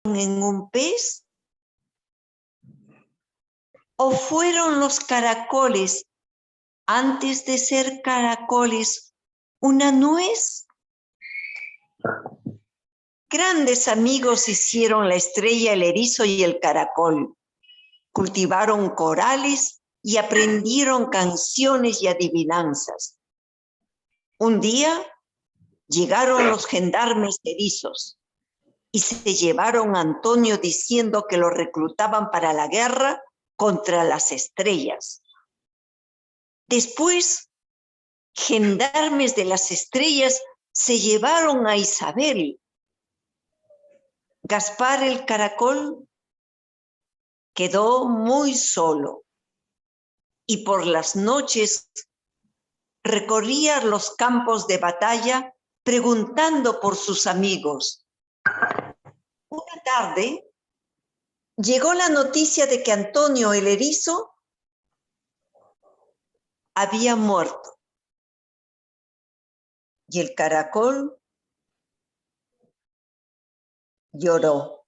en un pez? ¿O fueron los caracoles, antes de ser caracoles, una nuez? Grandes amigos hicieron la estrella, el erizo y el caracol. Cultivaron corales y aprendieron canciones y adivinanzas. Un día llegaron los gendarmes erizos y se llevaron a Antonio diciendo que lo reclutaban para la guerra contra las estrellas. Después, gendarmes de las estrellas se llevaron a Isabel. Gaspar el caracol quedó muy solo y por las noches recorría los campos de batalla preguntando por sus amigos. Una tarde llegó la noticia de que Antonio el erizo había muerto y el caracol lloró.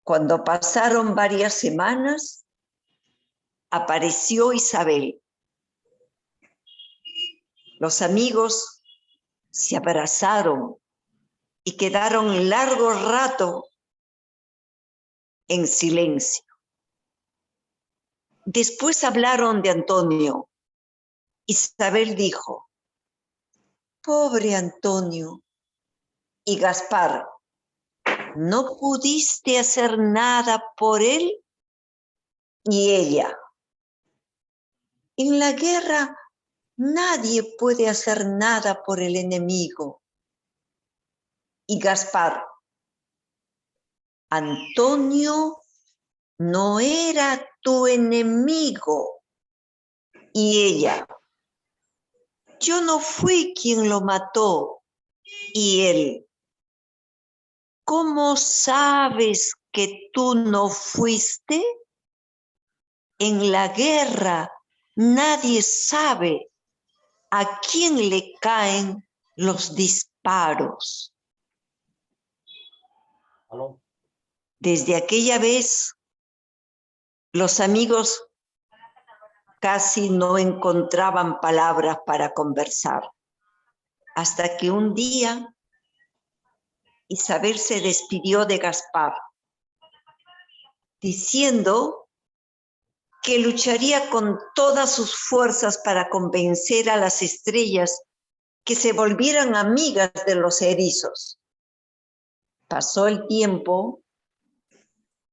Cuando pasaron varias semanas, apareció Isabel. Los amigos se abrazaron y quedaron largo rato en silencio. Después hablaron de Antonio. Isabel dijo: pobre Antonio. Y Gaspar: ¿no pudiste hacer nada por él? Y ella: en la guerra nadie puede hacer nada por el enemigo. Y Gaspar: Antonio no era tu enemigo. Y ella: yo no fui quien lo mató. Y él: ¿cómo sabes que tú no fuiste? En la guerra nadie sabe a quién le caen los disparos. ¿Aló? Desde aquella vez, los amigos casi no encontraban palabras para conversar, hasta que un día Isabel se despidió de Gaspar, diciendo que lucharía con todas sus fuerzas para convencer a las estrellas que se volvieran amigas de los erizos. Pasó el tiempo,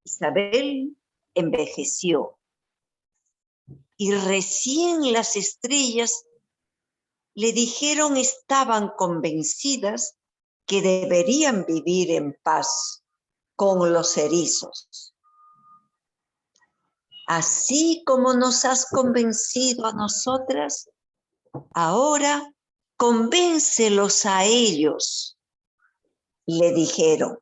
Isabel envejeció y recién las estrellas le dijeron estaban convencidas que deberían vivir en paz con los erizos. Así como nos has convencido a nosotras, ahora convéncelos a ellos, le dijeron.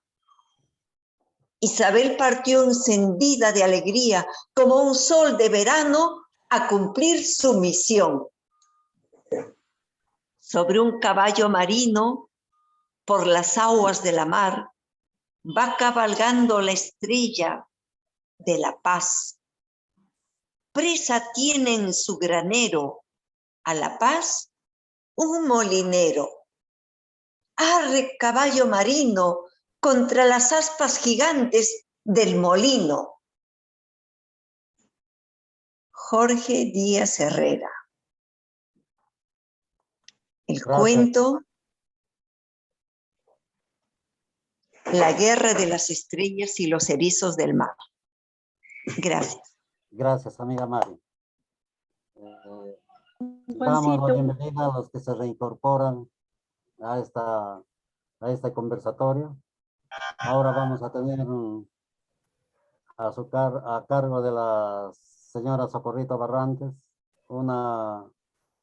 Isabel partió encendida de alegría, como un sol de verano, a cumplir su misión. Sobre un caballo marino, por las aguas de la mar, va cabalgando la estrella de la paz. Presa tiene en su granero a la paz un molinero. Arre, caballo marino, contra las aspas gigantes del molino. Jorge Díaz Herrera. El Gracias. cuento La guerra de las estrellas y los erizos del mar. Gracias. Gracias, amiga Mari. Damos la bienvenida a los que se reincorporan a este conversatorio. Ahora vamos a tener a cargo de la señora Socorrito Barrantes una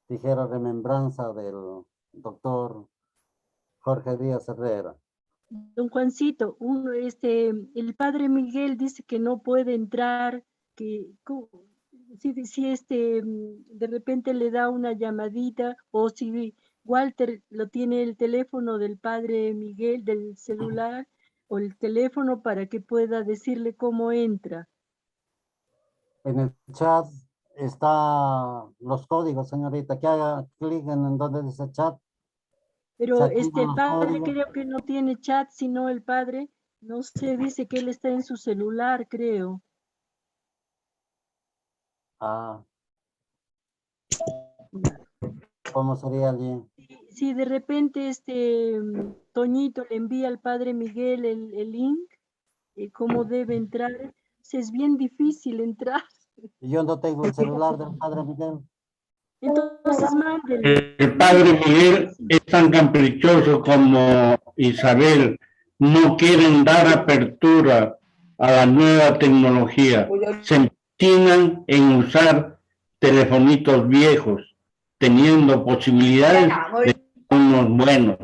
ligera remembranza del doctor Jorge Díaz Herrera. Don Juancito, el padre Miguel dice que no puede entrar, que si de repente le da una llamadita o si Walter lo tiene el teléfono del padre Miguel, del celular, o el teléfono para que pueda decirle cómo entra. En el chat está los códigos, señorita, que haga clic en donde dice chat. Pero Se activan el los padre códigos. creo que no tiene chat, sino el padre, no sé, dice que él está en su celular, creo. Ah, ¿cómo sería allí? Si de repente Toñito le envía al padre Miguel el link, cómo debe entrar, es bien difícil entrar. Yo no tengo el celular del padre Miguel. Entonces mándele. El padre Miguel es tan caprichoso como Isabel. No quieren dar apertura a la nueva tecnología. Se empeñan en usar telefonitos viejos, teniendo posibilidades de unos buenos.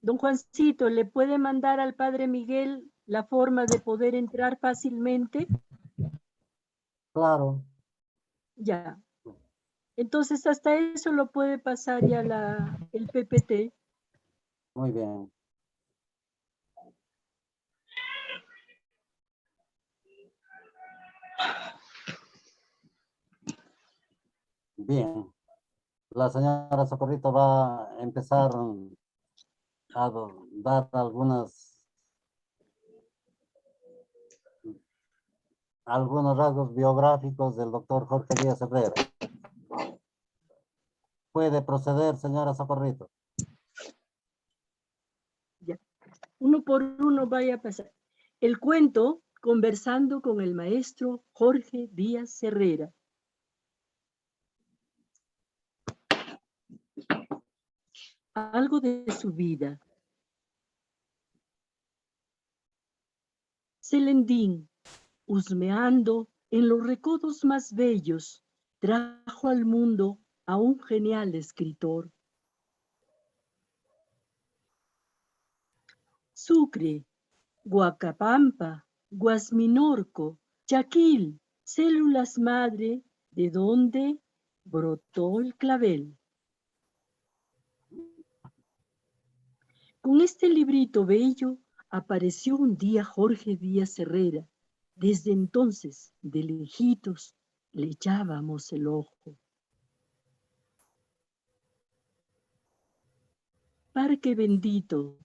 Don Juancito, ¿le puede mandar al padre Miguel la forma de poder entrar fácilmente? Claro. Ya. Entonces hasta eso lo puede pasar ya el PPT. Muy bien. Bien. La señora Socorrito va a empezar a dar algunos rasgos biográficos del doctor Jorge Díaz Herrera. Puede proceder, señora Socorrito. Ya. Uno por uno vaya a pasar. El cuento, conversando con el maestro Jorge Díaz Herrera. Algo de su vida. Celendín, husmeando en los recodos más bellos, trajo al mundo a un genial escritor. Sucre, Huacapampa, Guasminorco, Chaquil, células madre, de donde brotó el clavel. Con este librito bello apareció un día Jorge Díaz Herrera. Desde entonces, de lejitos, le echábamos el ojo. Parque bendito,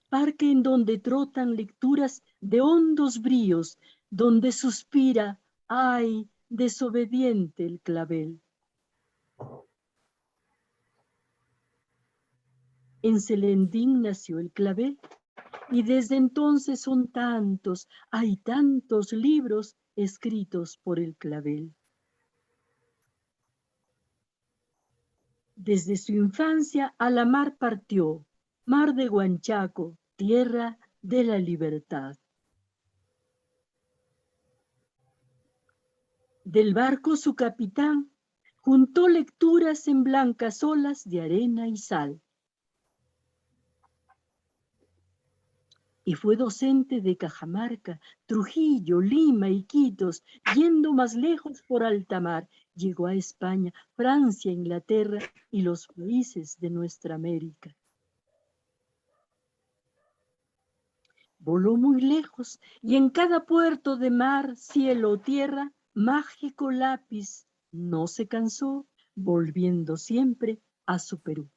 parque en donde trotan lecturas de hondos bríos, donde suspira, ay, desobediente el clavel. En Celendín nació el clavel, y desde entonces son tantos, hay tantos libros escritos por el clavel. Desde su infancia a la mar partió, mar de Huanchaco, tierra de la libertad. Del barco su capitán juntó lecturas en blancas olas de arena y sal. Y fue docente de Cajamarca, Trujillo, Lima, Iquitos, yendo más lejos por alta mar. Llegó a España, Francia, Inglaterra y los países de nuestra América. Voló muy lejos y en cada puerto de mar, cielo o tierra, mágico lápiz no se cansó, volviendo siempre a su Perú.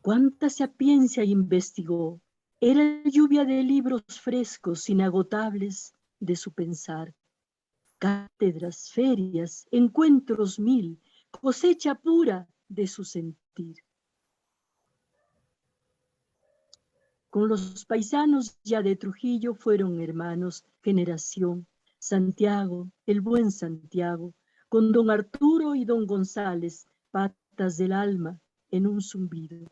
Cuánta sapiencia investigó, era lluvia de libros frescos, inagotables de su pensar. Cátedras, ferias, encuentros mil, cosecha pura de su sentir. Con los paisanos ya de Trujillo fueron hermanos, generación. Santiago, el buen Santiago, con don Arturo y don González, patas del alma en un zumbido.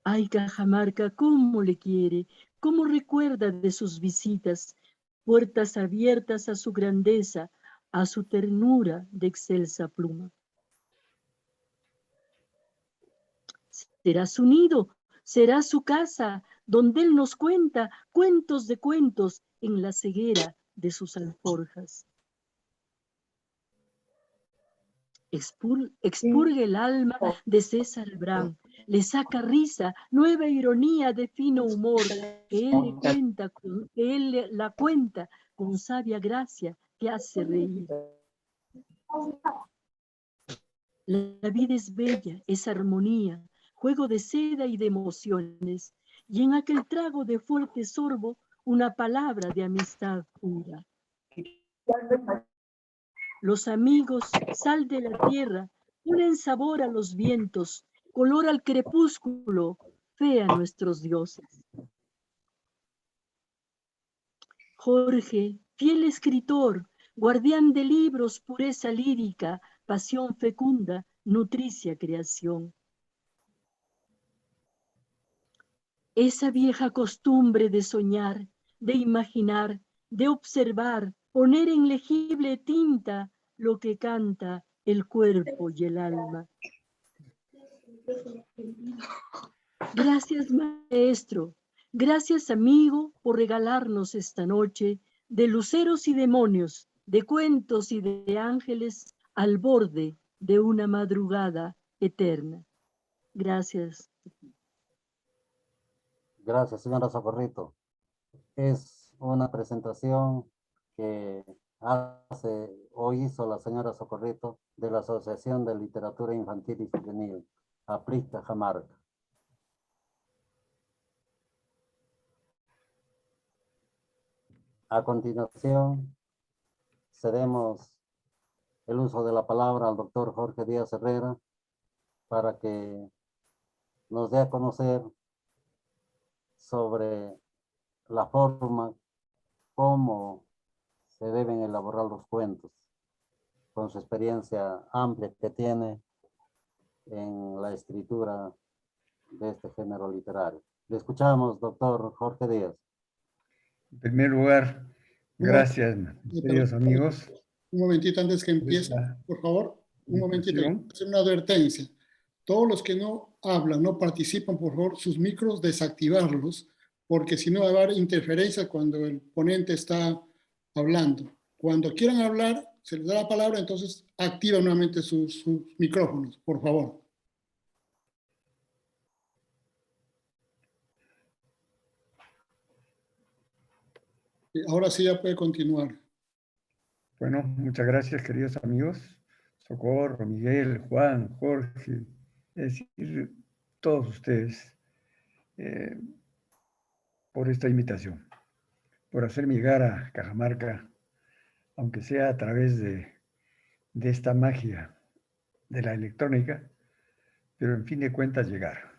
Ay, Cajamarca, cómo le quiere, cómo recuerda de sus visitas, puertas abiertas a su grandeza, a su ternura de excelsa pluma. Será su nido, será su casa, donde él nos cuenta cuentos de cuentos en la ceguera de sus alforjas. expurga el alma de César Brand, le saca risa, nueva ironía de fino humor, que él la cuenta con sabia gracia que hace reír. La vida es bella, es armonía, juego de seda y de emociones, y en aquel trago de fuerte sorbo, una palabra de amistad pura. Los amigos, sal de la tierra, ponen sabor a los vientos, color al crepúsculo, fe a nuestros dioses. Jorge, fiel escritor, guardián de libros, pureza lírica, pasión fecunda, nutricia creación. Esa vieja costumbre de soñar, de imaginar, de observar, poner en legible tinta lo que canta el cuerpo y el alma. Gracias, maestro. Gracias, amigo, por regalarnos esta noche de luceros y demonios, de cuentos y de ángeles al borde de una madrugada eterna. Gracias. Gracias, señora Socorrito. Es una presentación que hace o hizo la señora Socorrito de la Asociación de Literatura Infantil y Juvenil, APRIC Cajamarca. A continuación, cedemos el uso de la palabra al doctor Jorge Díaz Herrera para que nos dé a conocer sobre la forma cómo se deben elaborar los cuentos, con su experiencia amplia que tiene en la escritura de este género literario. Le escuchamos, doctor Jorge Díaz. En primer lugar, gracias, queridos amigos. Un momentito antes que empiece, por favor, un momentito, hacer una advertencia. Todos los que no hablan, no participan, por favor, sus micros desactivarlos, porque si no va a haber interferencia cuando el ponente está hablando. Cuando quieran hablar, se les da la palabra, entonces activan nuevamente sus micrófonos, por favor. Ahora sí ya puede continuar. Bueno, muchas gracias, queridos amigos. Socorro, Miguel, Juan, Jorge, es decir, todos ustedes, por esta invitación, por hacerme llegar a Cajamarca, aunque sea a través de esta magia de la electrónica, pero en fin de cuentas llegar.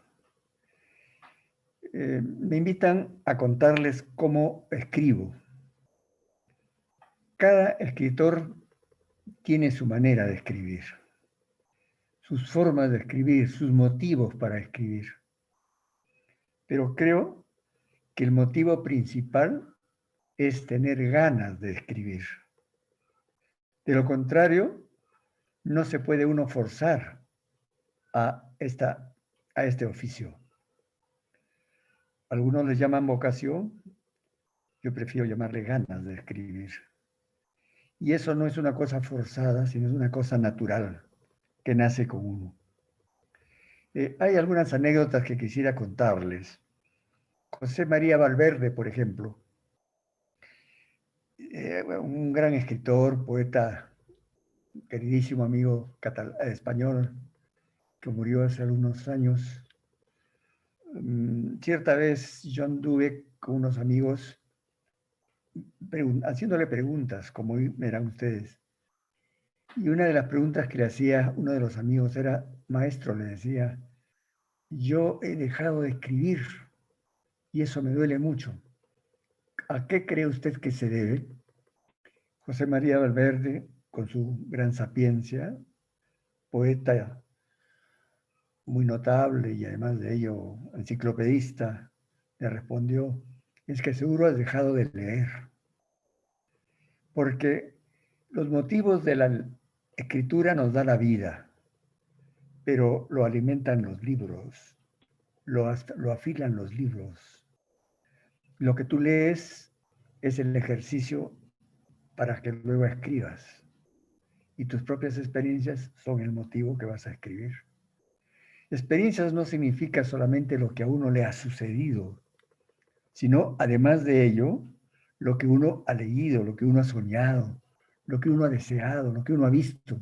Me invitan a contarles cómo escribo. Cada escritor tiene su manera de escribir, sus formas de escribir, sus motivos para escribir. Pero creo que el motivo principal es tener ganas de escribir. De lo contrario, no se puede uno forzar a este oficio. Algunos les llaman vocación, yo prefiero llamarle ganas de escribir. Y eso no es una cosa forzada, sino es una cosa natural que nace con uno. Hay algunas anécdotas que quisiera contarles. José María Valverde, por ejemplo, un gran escritor, poeta, queridísimo amigo español, que murió hace algunos años. Cierta vez yo anduve con unos amigos haciéndole preguntas, como verán ustedes. Y una de las preguntas que le hacía uno de los amigos era: maestro, le decía, yo he dejado de escribir y eso me duele mucho. ¿A qué cree usted que se debe? José María Valverde, con su gran sapiencia, poeta muy notable y además de ello enciclopedista, le respondió: es que seguro has dejado de leer. Porque los motivos de la escritura nos da la vida, pero lo alimentan los libros, lo afilan los libros. Lo que tú lees es el ejercicio para que luego escribas. y tus propias experiencias son el motivo que vas a escribir. Experiencias no significa solamente lo que a uno le ha sucedido, sino además de ello, lo que uno ha leído, lo que uno ha soñado, lo que uno ha deseado, lo que uno ha visto,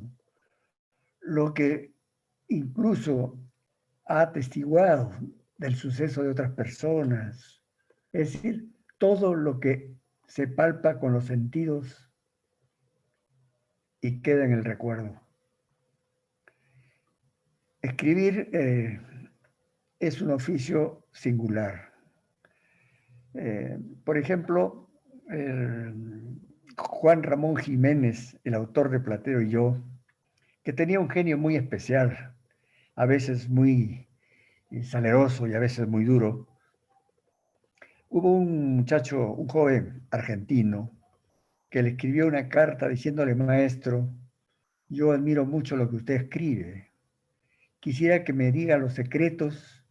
lo que incluso ha atestiguado del suceso de otras personas. Es decir, todo lo que se palpa con los sentidos y queda en el recuerdo. Escribir es un oficio singular. Por ejemplo, Juan Ramón Jiménez, el autor de Platero y yo, que tenía un genio muy especial, a veces muy saleroso y a veces muy duro. Hubo un muchacho, un joven argentino, que le escribió una carta diciéndole: maestro, yo admiro mucho lo que usted escribe. Quisiera que me diga los secretos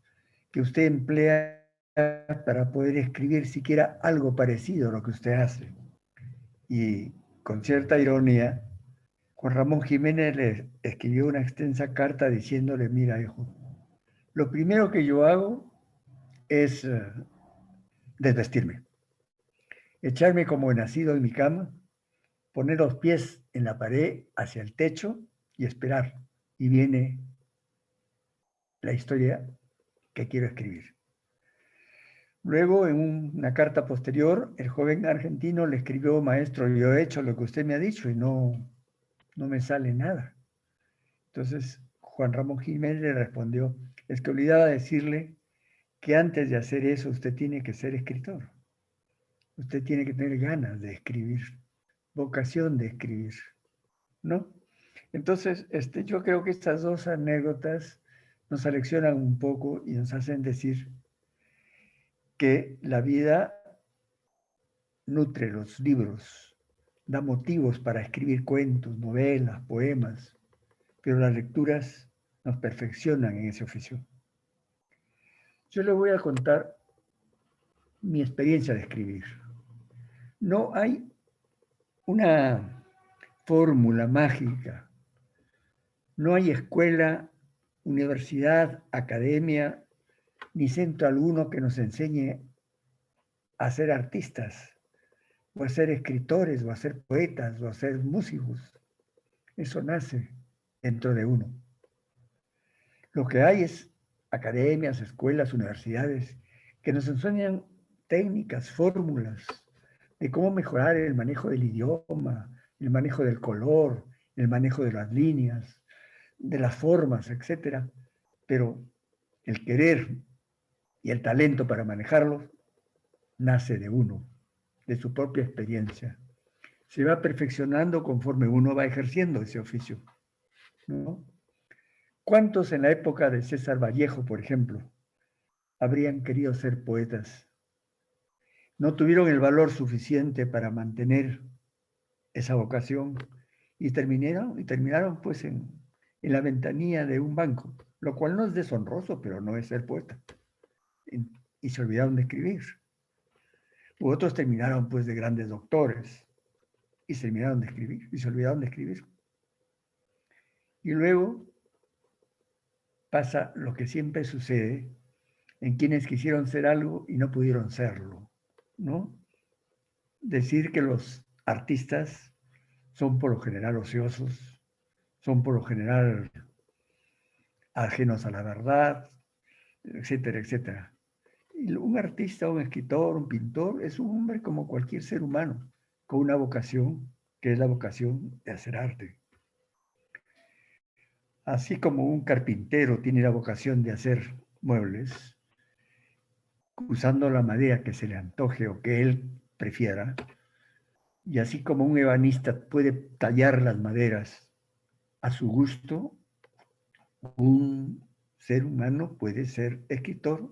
que usted emplea para poder escribir siquiera algo parecido a lo que usted hace. Y con cierta ironía, Juan Ramón Jiménez le escribió una extensa carta diciéndole: mira, hijo, lo primero que yo hago es desvestirme, echarme como nacido en mi cama, poner los pies en la pared hacia el techo y esperar. Y viene la historia que quiero escribir. Luego, en una carta posterior, el joven argentino le escribió: maestro, yo he hecho lo que usted me ha dicho y no me sale nada. Entonces, Juan Ramón Jiménez le respondió: es que olvidaba decirle que antes de hacer eso usted tiene que ser escritor. Usted tiene que tener ganas de escribir, vocación de escribir, ¿no? Entonces, yo creo que estas dos anécdotas nos aleccionan un poco y nos hacen decir que la vida nutre los libros, da motivos para escribir cuentos, novelas, poemas, pero las lecturas nos perfeccionan en ese oficio. Yo le voy a contar mi experiencia de escribir. No hay una fórmula mágica, no hay escuela, universidad, academia, ni centro alguno que nos enseñe a ser artistas, o a ser escritores, o a ser poetas, o a ser músicos. Eso nace dentro de uno. Lo que hay es academias, escuelas, universidades, que nos enseñan técnicas, fórmulas de cómo mejorar el manejo del idioma, el manejo del color, el manejo de las líneas, de las formas, etc. Pero el querer y el talento para manejarlos nace de uno, de su propia experiencia. Se va perfeccionando conforme uno va ejerciendo ese oficio, ¿no? ¿Cuántos en la época de César Vallejo, por ejemplo, habrían querido ser poetas? No tuvieron el valor suficiente para mantener esa vocación y terminaron pues en la ventanilla de un banco, lo cual no es deshonroso, pero no es ser poeta. Y se olvidaron de escribir. U otros terminaron pues de grandes doctores y se terminaron de escribir y se olvidaron de escribir. Y luego pasa lo que siempre sucede en quienes quisieron ser algo y no pudieron serlo, ¿no? Decir que los artistas son por lo general ociosos, son por lo general ajenos a la verdad, etcétera, etcétera. Y un artista, un escritor, un pintor es un hombre como cualquier ser humano, con una vocación que es la vocación de hacer arte. Así como un carpintero tiene la vocación de hacer muebles, usando la madera que se le antoje o que él prefiera, y así como un ebanista puede tallar las maderas a su gusto, un ser humano puede ser escritor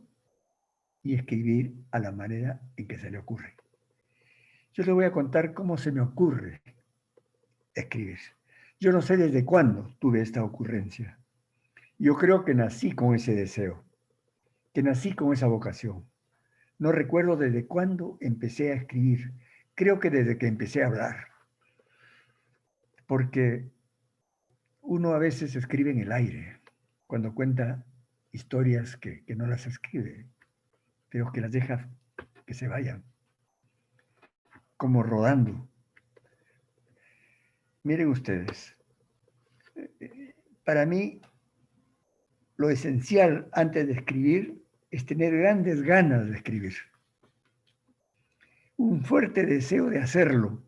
y escribir a la manera en que se le ocurre. Yo le voy a contar cómo se me ocurre escribir. Yo no sé desde cuándo tuve esta ocurrencia. Yo creo que nací con ese deseo, que nací con esa vocación. No recuerdo desde cuándo empecé a escribir. Creo que desde que empecé a hablar. Porque Uno a veces escribe en el aire, cuando cuenta historias que no las escribe, pero que las deja que se vayan, como rodando. Miren ustedes, para mí lo esencial antes de escribir es tener grandes ganas de escribir, un fuerte deseo de hacerlo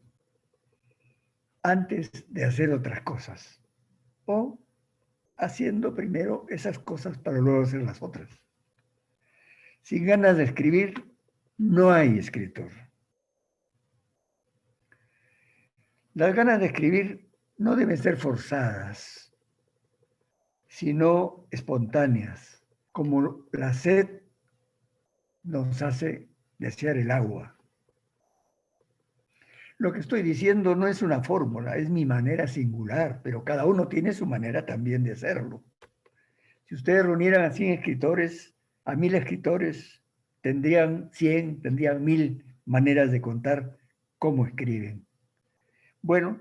antes de hacer otras cosas, o haciendo primero esas cosas para luego hacer las otras. Sin ganas de escribir, no hay escritor. Las ganas de escribir no deben ser forzadas, sino espontáneas, como la sed nos hace desear el agua. Lo que estoy diciendo no es una fórmula, es mi manera singular, pero cada uno tiene su manera también de hacerlo. Si ustedes reunieran a 100 escritores, a 1000 escritores, tendrían 100, tendrían 1000 maneras de contar cómo escriben. Bueno,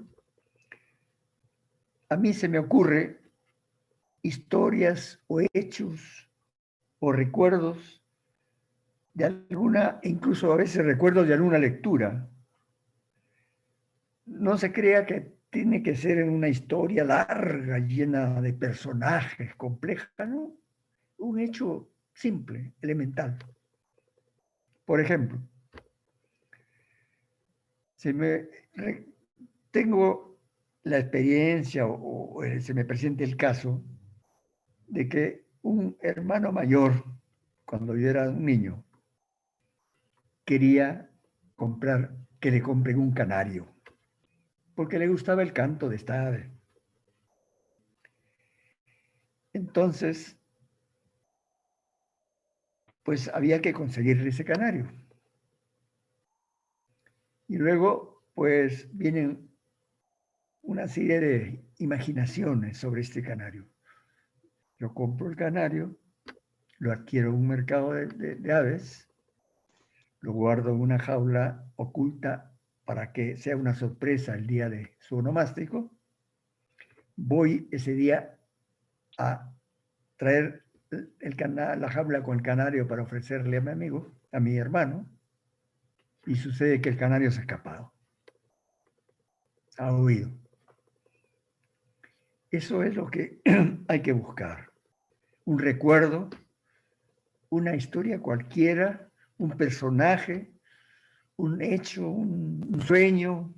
a mí se me ocurre historias o hechos o recuerdos de alguna, incluso a veces recuerdos de alguna lectura. No se crea que tiene que ser en una historia larga, llena de personajes, compleja, ¿no? Un hecho simple, elemental. Por ejemplo, tengo la experiencia o se me presenta el caso de que un hermano mayor, cuando yo era un niño, quería que le compren un canario, porque le gustaba el canto de esta ave. Entonces, pues había que conseguirle ese canario. Y luego, pues vienen una serie de imaginaciones sobre este canario. Yo compro el canario, lo adquiero en un mercado de aves, lo guardo en una jaula oculta para que sea una sorpresa el día de su onomástico. Voy ese día a traer la jaula con el canario para ofrecerle a mi amigo, a mi hermano, y sucede que el canario se ha escapado. Ha huido. Eso es lo que hay que buscar. Un recuerdo, una historia cualquiera, un personaje, un hecho, un sueño,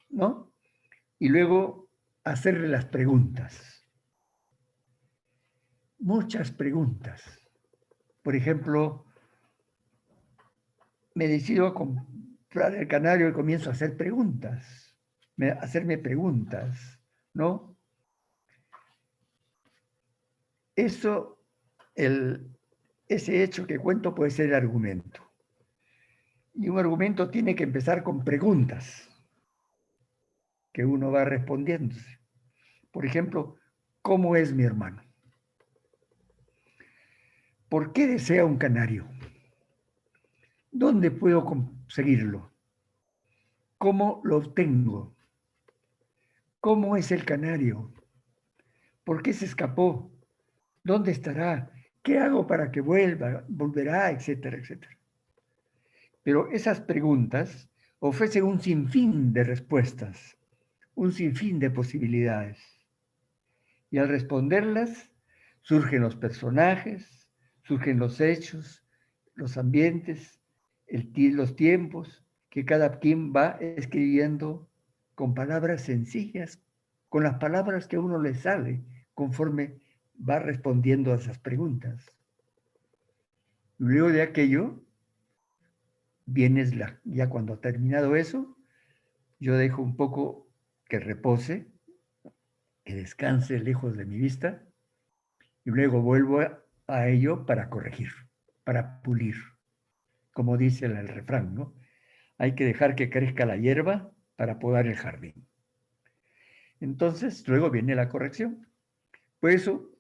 ¿no? Y luego hacerle las preguntas. Muchas preguntas. Por ejemplo, me decido a comprar el canario y comienzo a hacer preguntas, hacerme preguntas, ¿no? Eso, ese hecho que cuento puede ser el argumento. Y un argumento tiene que empezar con preguntas que uno va respondiéndose. Por ejemplo, ¿cómo es mi hermano? ¿Por qué desea un canario? ¿Dónde puedo conseguirlo? ¿Cómo lo obtengo? ¿Cómo es el canario? ¿Por qué se escapó? ¿Dónde estará? ¿Qué hago para que vuelva? ¿Volverá? Etcétera, etcétera. Pero esas preguntas ofrecen un sinfín de respuestas, un sinfín de posibilidades. Y al responderlas, surgen los personajes, surgen los hechos, los ambientes, los tiempos, que cada quien va escribiendo con palabras sencillas, con las palabras que a uno le sale conforme va respondiendo a esas preguntas. Luego de aquello, ya cuando ha terminado eso, yo dejo un poco que repose, que descanse lejos de mi vista, y luego vuelvo a ello para corregir, para pulir. Como dice el refrán, ¿no? Hay que dejar que crezca la hierba para podar el jardín. Entonces, luego viene la corrección. Por eso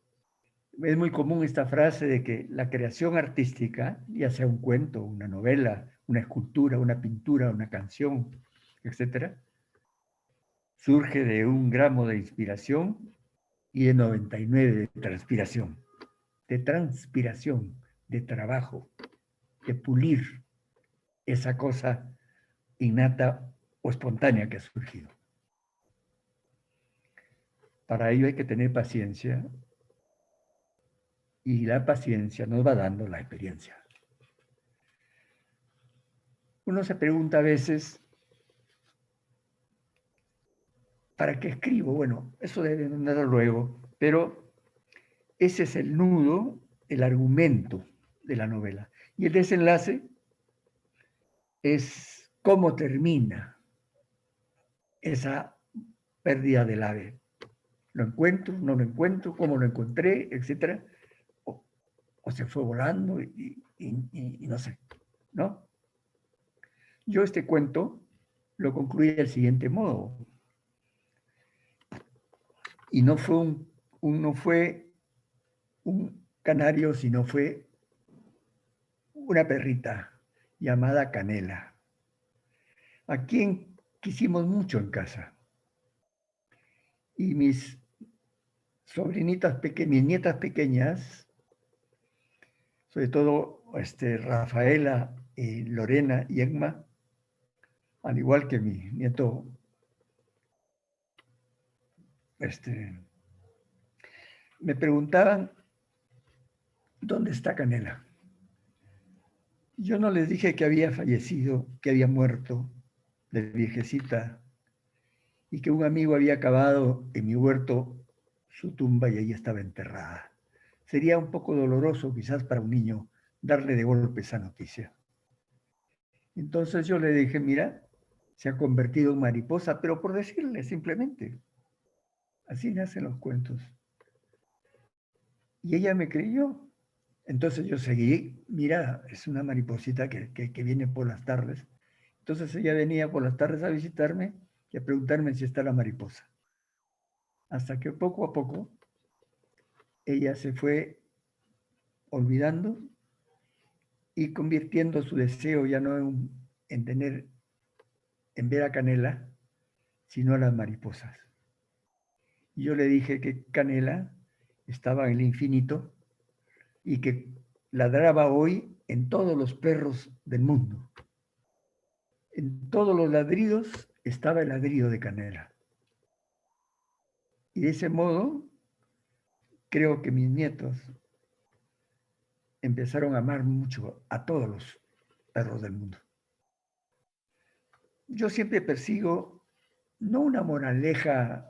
es muy común esta frase de que la creación artística, ya sea un cuento, una novela, una escultura, una pintura, una canción, etcétera, surge de 1 gramo de inspiración y de 99 de transpiración. De transpiración, de trabajo, de pulir esa cosa innata o espontánea que ha surgido. Para ello hay que tener paciencia, y la paciencia nos va dando la experiencia. Uno se pregunta a veces, ¿para qué escribo? Bueno, eso debe venir luego, pero ese es el nudo, el argumento de la novela. Y el desenlace es cómo termina esa pérdida del ave. ¿Lo encuentro? ¿No lo encuentro? ¿Cómo lo encontré? Etcétera. O se fue volando y no sé, ¿no? Yo este cuento lo concluí del siguiente modo. Y no fue un canario, sino fue una perrita llamada Canela, a quien quisimos mucho en casa. Y mis sobrinitas pequeñas, mis nietas pequeñas, sobre todo Rafaela, Lorena y Emma, al igual que mi nieto, me preguntaban, ¿dónde está Canela? Yo no les dije que había fallecido, que había muerto de viejecita, y que un amigo había cavado en mi huerto su tumba y ahí estaba enterrada. Sería un poco doloroso quizás para un niño darle de golpe esa noticia. Entonces yo le dije, mira, se ha convertido en mariposa, pero por decirle simplemente. Así nacen los cuentos. Y ella me creyó. Entonces yo seguí, mira, es una mariposita que viene por las tardes. Entonces ella venía por las tardes a visitarme y a preguntarme si está la mariposa. Hasta que poco a poco ella se fue olvidando y convirtiendo su deseo ya no en ver a Canela, sino a las mariposas. Y yo le dije que Canela estaba en el infinito y que ladraba hoy en todos los perros del mundo. En todos los ladridos estaba el ladrido de Canela. Y de ese modo, creo que mis nietos empezaron a amar mucho a todos los perros del mundo. Yo siempre persigo no una moraleja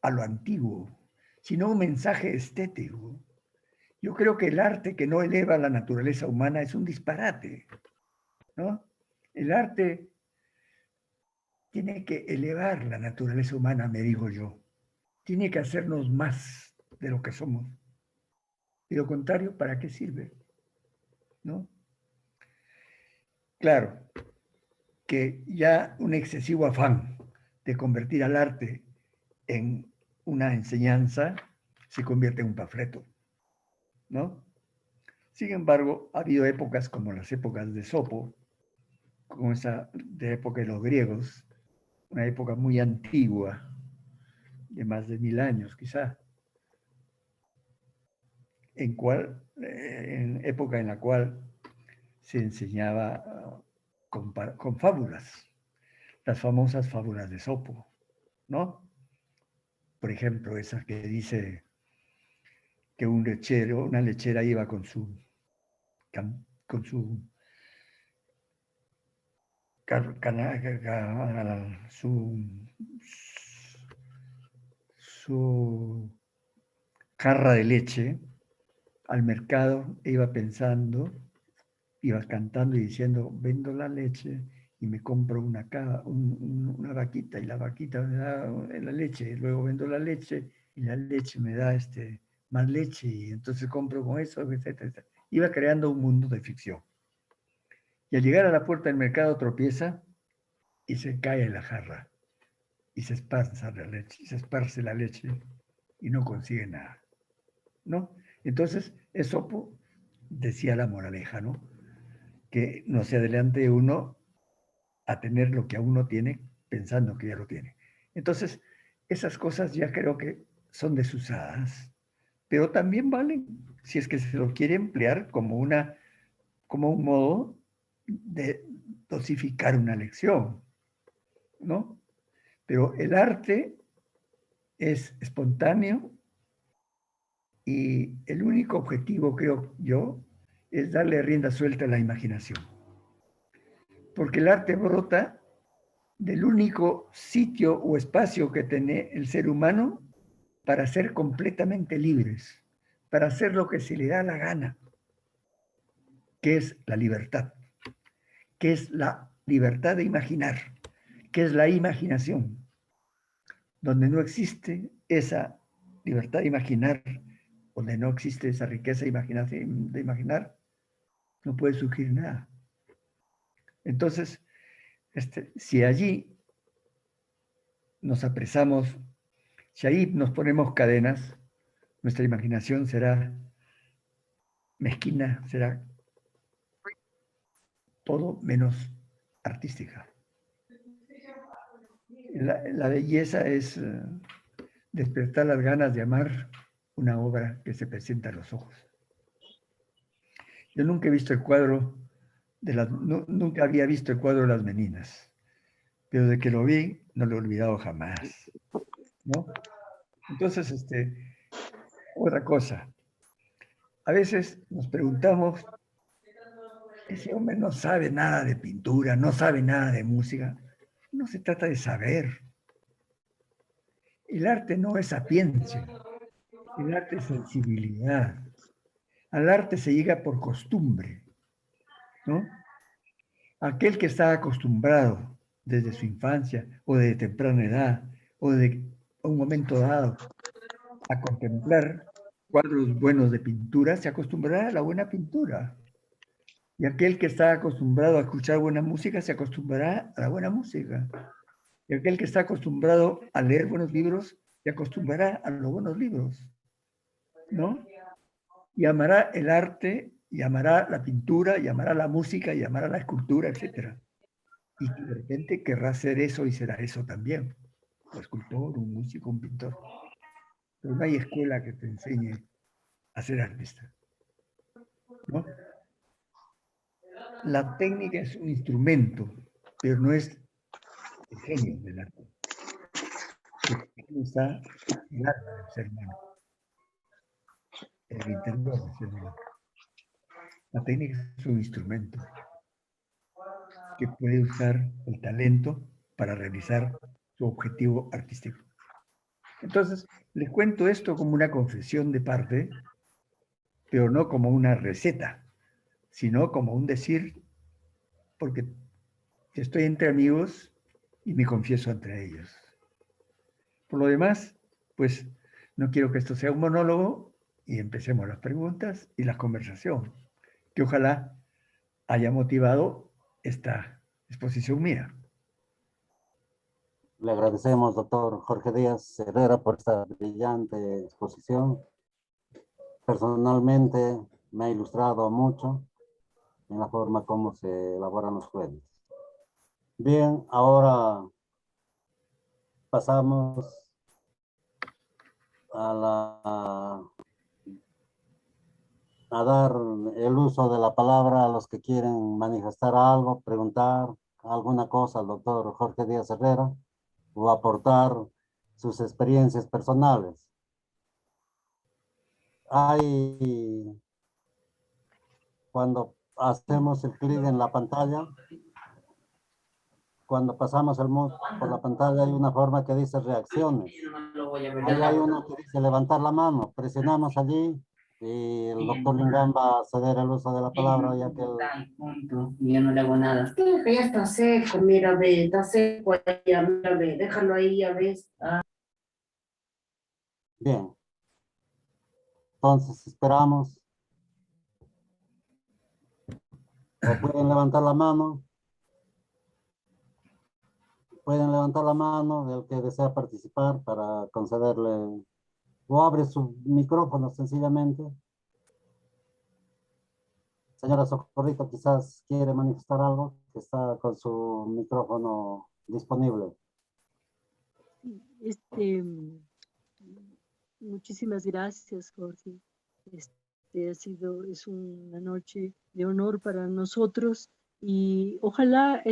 a lo antiguo, sino un mensaje estético. Yo creo que el arte que no eleva la naturaleza humana es un disparate, ¿no? El arte tiene que elevar la naturaleza humana, me digo yo. Tiene que hacernos más de lo que somos. Y lo contrario, ¿para qué sirve? ¿No? Claro, que ya un excesivo afán de convertir al arte en una enseñanza se convierte en un panfleto, ¿no? Sin embargo, ha habido épocas como las épocas de Sopo, como esa de época de los griegos, una época muy antigua, de más de 1000 años quizá, en época en la cual se enseñaba con fábulas, las famosas fábulas de Sopo, ¿no? Por ejemplo, esa que dice que una lechera iba con su jarra de leche al mercado e iba pensando, iba cantando y diciendo, vendo la leche y me compro una vaquita y la vaquita me da la leche, y luego vendo la leche y la leche me da más leche y entonces compro con eso, etcétera, etcétera. Iba creando un mundo de ficción. Y al llegar a la puerta del mercado tropieza y se cae en la jarra y se esparce la leche y no consigue nada, ¿no? Entonces, Esopo decía la moraleja, ¿no? Que no se adelante uno a tener lo que aún no tiene pensando que ya lo tiene. Entonces, esas cosas ya creo que son desusadas, pero también valen si es que se lo quiere emplear como un modo de dosificar una lección, ¿no? Pero el arte es espontáneo y el único objetivo, creo yo, es darle rienda suelta a la imaginación. Porque el arte brota del único sitio o espacio que tiene el ser humano para ser completamente libres, para hacer lo que se le da la gana, que es la libertad, que es la libertad de imaginar, que es la imaginación. Donde no existe esa libertad de imaginar, donde no existe esa riqueza de imaginar, no puede surgir nada. Entonces, si allí nos apresamos, si ahí nos ponemos cadenas, nuestra imaginación será mezquina, será todo menos artística. La belleza es despertar las ganas de amar una obra que se presenta a los ojos. Yo nunca he visto el cuadro nunca había visto el cuadro de las Meninas, pero de que lo vi no lo he olvidado jamás, ¿no? Entonces, otra cosa, a veces nos preguntamos, ese hombre no sabe nada de pintura, no sabe nada de música. No se trata de saber. El arte no es sapiencia, el arte es sensibilidad. Al arte se llega por costumbre, ¿no? Aquel que está acostumbrado desde su infancia o de temprana edad o de un momento dado a contemplar cuadros buenos de pintura, se acostumbrará a la buena pintura. Y aquel que está acostumbrado a escuchar buena música, se acostumbrará a la buena música. Y aquel que está acostumbrado a leer buenos libros, se acostumbrará a los buenos libros, ¿no? Y amará el arte, y amará la pintura, y amará la música, y amará la escultura, etc. Y de repente querrá ser eso y será eso también. Un escultor, un músico, un pintor. Pero no hay escuela que te enseñe a ser artista, ¿no? La técnica es un instrumento, pero no es el genio del arte. El genio está en el alma del ser humano, en el interior del ser humano. La técnica es un instrumento que puede usar el talento para realizar su objetivo artístico. Entonces, les cuento esto como una confesión de parte, pero no como una receta, sino como un decir, porque estoy entre amigos y me confieso entre ellos. Por lo demás, pues no quiero que esto sea un monólogo y empecemos las preguntas y la conversación, que ojalá haya motivado esta exposición mía. Le agradecemos, doctor Jorge Díaz Herrera, por esta brillante exposición. Personalmente me ha ilustrado mucho en la forma como se elaboran los cuentos. Bien, ahora pasamos a dar el uso de la palabra a los que quieren manifestar algo, preguntar alguna cosa al doctor Jorge Díaz Herrera o aportar sus experiencias personales. Cuando hacemos el clic en la pantalla, cuando pasamos el mouse por la pantalla, hay una forma que dice reacciones. Ahí hay uno que dice levantar la mano. Presionamos allí y el doctor Lingam va a ceder el uso de la palabra, ya que yo no le hago nada. Ya está seco, mira, ve, está seco, mira, ve, déjalo ahí, ya ves. Bien. Entonces esperamos. O pueden levantar la mano. Pueden levantar la mano el que desea participar para concederle, o abre su micrófono sencillamente. Señora Socorrito, quizás quiere manifestar algo, que está con su micrófono disponible. Muchísimas gracias, Jorge. Es una noche de honor para nosotros y ojalá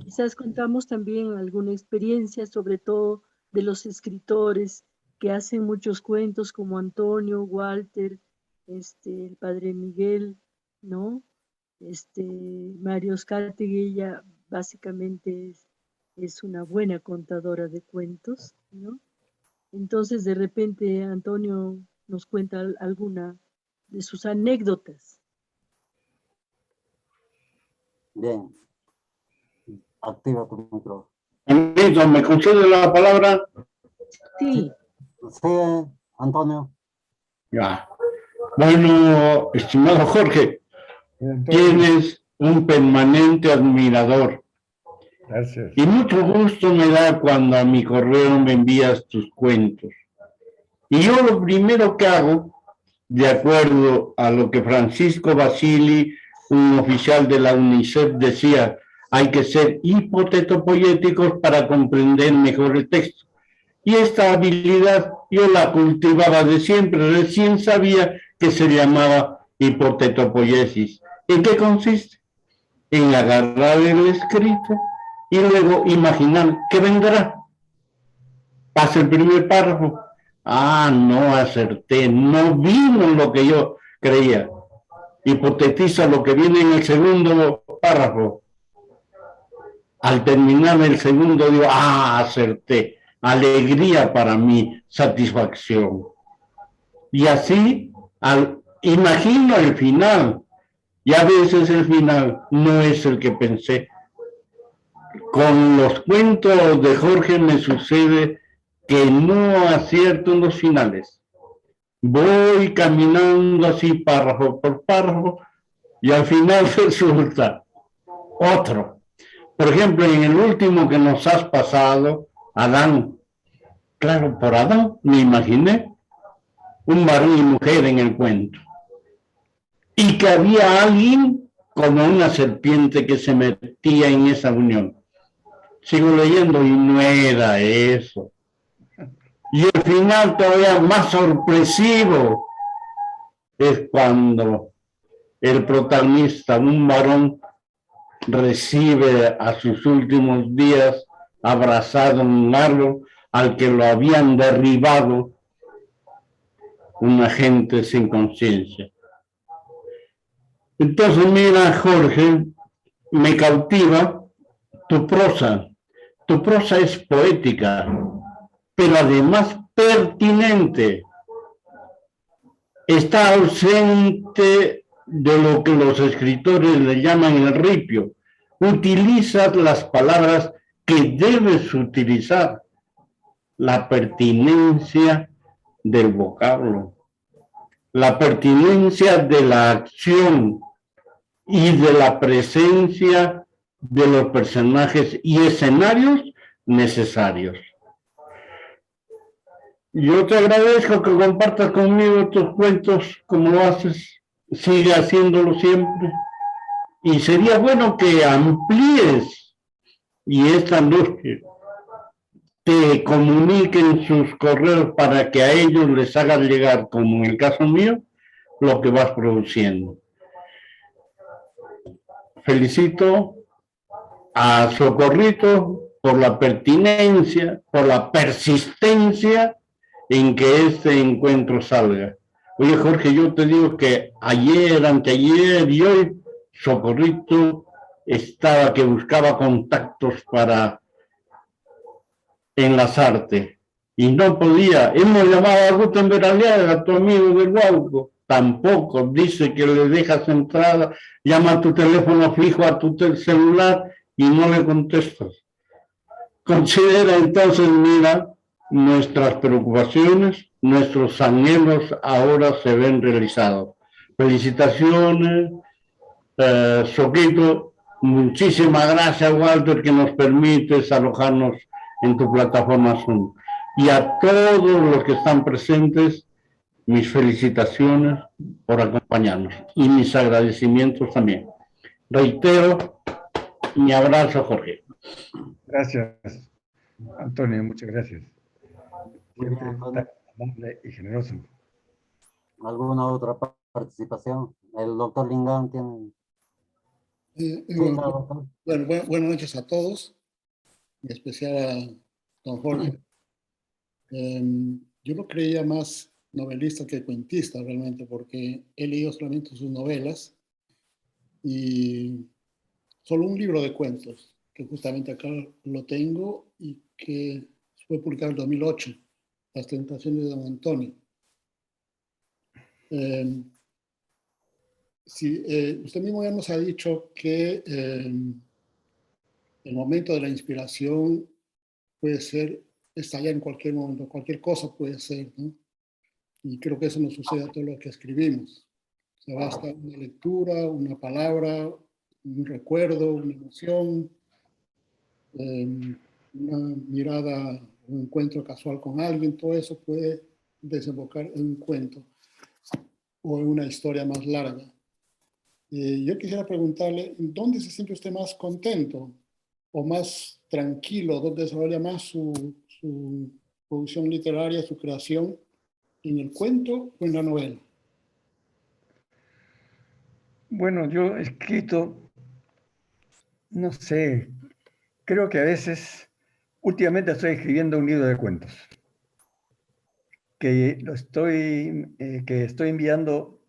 quizás contamos también alguna experiencia, sobre todo de los escritores que hacen muchos cuentos como Antonio, Walter, el padre Miguel, ¿no? Mario Oscartegui, ella básicamente es una buena contadora de cuentos, ¿no? Entonces, de repente, Antonio nos cuenta alguna de sus anécdotas. Bien. Activa tu micrófono. Permiso, ¿me concede la palabra? Sí. Sí, Antonio. Ya. Bueno, estimado Jorge, tienes un permanente admirador. Gracias. Y mucho gusto me da cuando a mi correo me envías tus cuentos. Y yo lo primero que hago, de acuerdo a lo que Francisco Basili, un oficial de la UNICEF, decía, hay que ser hipotetopoyéticos para comprender mejor el texto. Y esta habilidad yo la cultivaba de siempre, recién sabía que se llamaba hipotetopoiesis. ¿En qué consiste? En agarrar el escrito y luego imaginar qué vendrá. Pasa el primer párrafo. Ah, no acerté, no vino lo que yo creía. Hipotetiza lo que viene en el segundo párrafo. Al terminar el segundo digo, ah, acerté. Alegría para mí, satisfacción. Y así imagino el final. Y a veces el final no es el que pensé. Con los cuentos de Jorge me sucede que no acierto en los finales. Voy caminando así párrafo por párrafo y al final resulta otro. Por ejemplo, en el último que nos has pasado, Adán. Claro, por Adán me imaginé un varón y mujer en el cuento. Y que había alguien como una serpiente que se metía en esa unión. Sigo leyendo y no era eso. Y el final todavía más sorpresivo es cuando el protagonista, un varón, recibe a sus últimos días abrazado en un árbol al que lo habían derribado una gente sin conciencia. Entonces, mira, Jorge, me cautiva tu prosa. Tu prosa es poética, pero además pertinente. Está ausente de lo que los escritores le llaman el ripio. Utilizas las palabras que debes utilizar. La pertinencia del vocablo, la pertinencia de la acción y de la presencia de los personajes y escenarios necesarios. Yo te agradezco que compartas conmigo tus cuentos como lo haces, sigue haciéndolo siempre. Y sería bueno que amplíes y esta noche te comuniquen sus correos para que a ellos les hagas llegar, como en el caso mío, lo que vas produciendo. Felicito a Socorrito por la pertinencia, por la persistencia en que este encuentro salga. Oye, Jorge, yo te digo que ayer, anteayer y hoy, Socorrito estaba que buscaba contactos para enlazarte y no podía. Hemos llamado a Gutenberg Aliaga, a tu amigo del Guauco, tampoco, dice que le dejas entrada, llama a tu teléfono fijo, a tu celular y no le contestas. Considera entonces, mira, nuestras preocupaciones, nuestros anhelos ahora se ven realizados. Felicitaciones, Soquito, muchísimas gracias, Walter, que nos permites alojarnos en tu plataforma Zoom. Y a todos los que están presentes, mis felicitaciones por acompañarnos y mis agradecimientos también. Reitero mi abrazo, Jorge. Gracias. Antonio, muchas gracias. Muy bien, Siempre Antonio. tan amable y generoso. ¿Alguna otra participación? El doctor Lingán tiene... Bueno, Venga, doctor. buenas noches a todos, en especial a don Jorge. Yo lo creía más novelista que cuentista realmente, porque he leído solamente sus novelas y solo un libro de cuentos, que justamente acá lo tengo y que fue publicado en 2008, Las Tentaciones de Don Antonio. Sí, usted mismo ya nos ha dicho que el momento de la inspiración puede ser estallar en cualquier momento, cualquier cosa puede ser, ¿no? Y creo que eso nos sucede a todo lo que escribimos. O sea, basta una lectura, una palabra, un recuerdo, una emoción, una mirada, un encuentro casual con alguien, todo eso puede desembocar en un cuento o en una historia más larga. Yo quisiera preguntarle, ¿dónde se siente usted más contento o más tranquilo? ¿Dónde desarrolla más su producción literaria, su creación? ¿En el cuento o en la novela? Bueno, yo he escrito, no sé, creo que a veces, últimamente estoy escribiendo un libro de cuentos que que estoy enviando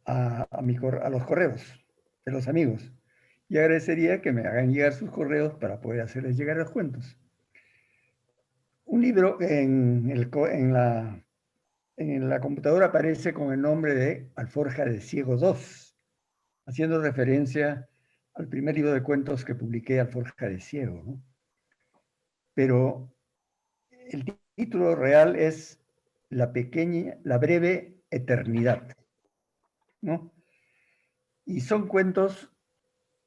a los correos de los amigos. Y agradecería que me hagan llegar sus correos para poder hacerles llegar los cuentos. Un libro en la computadora aparece con el nombre de Alforja de Ciego 2, haciendo referencia al primer libro de cuentos que publiqué, Alforja de Ciego, ¿no? Pero el título real es La breve eternidad, ¿no? Y son cuentos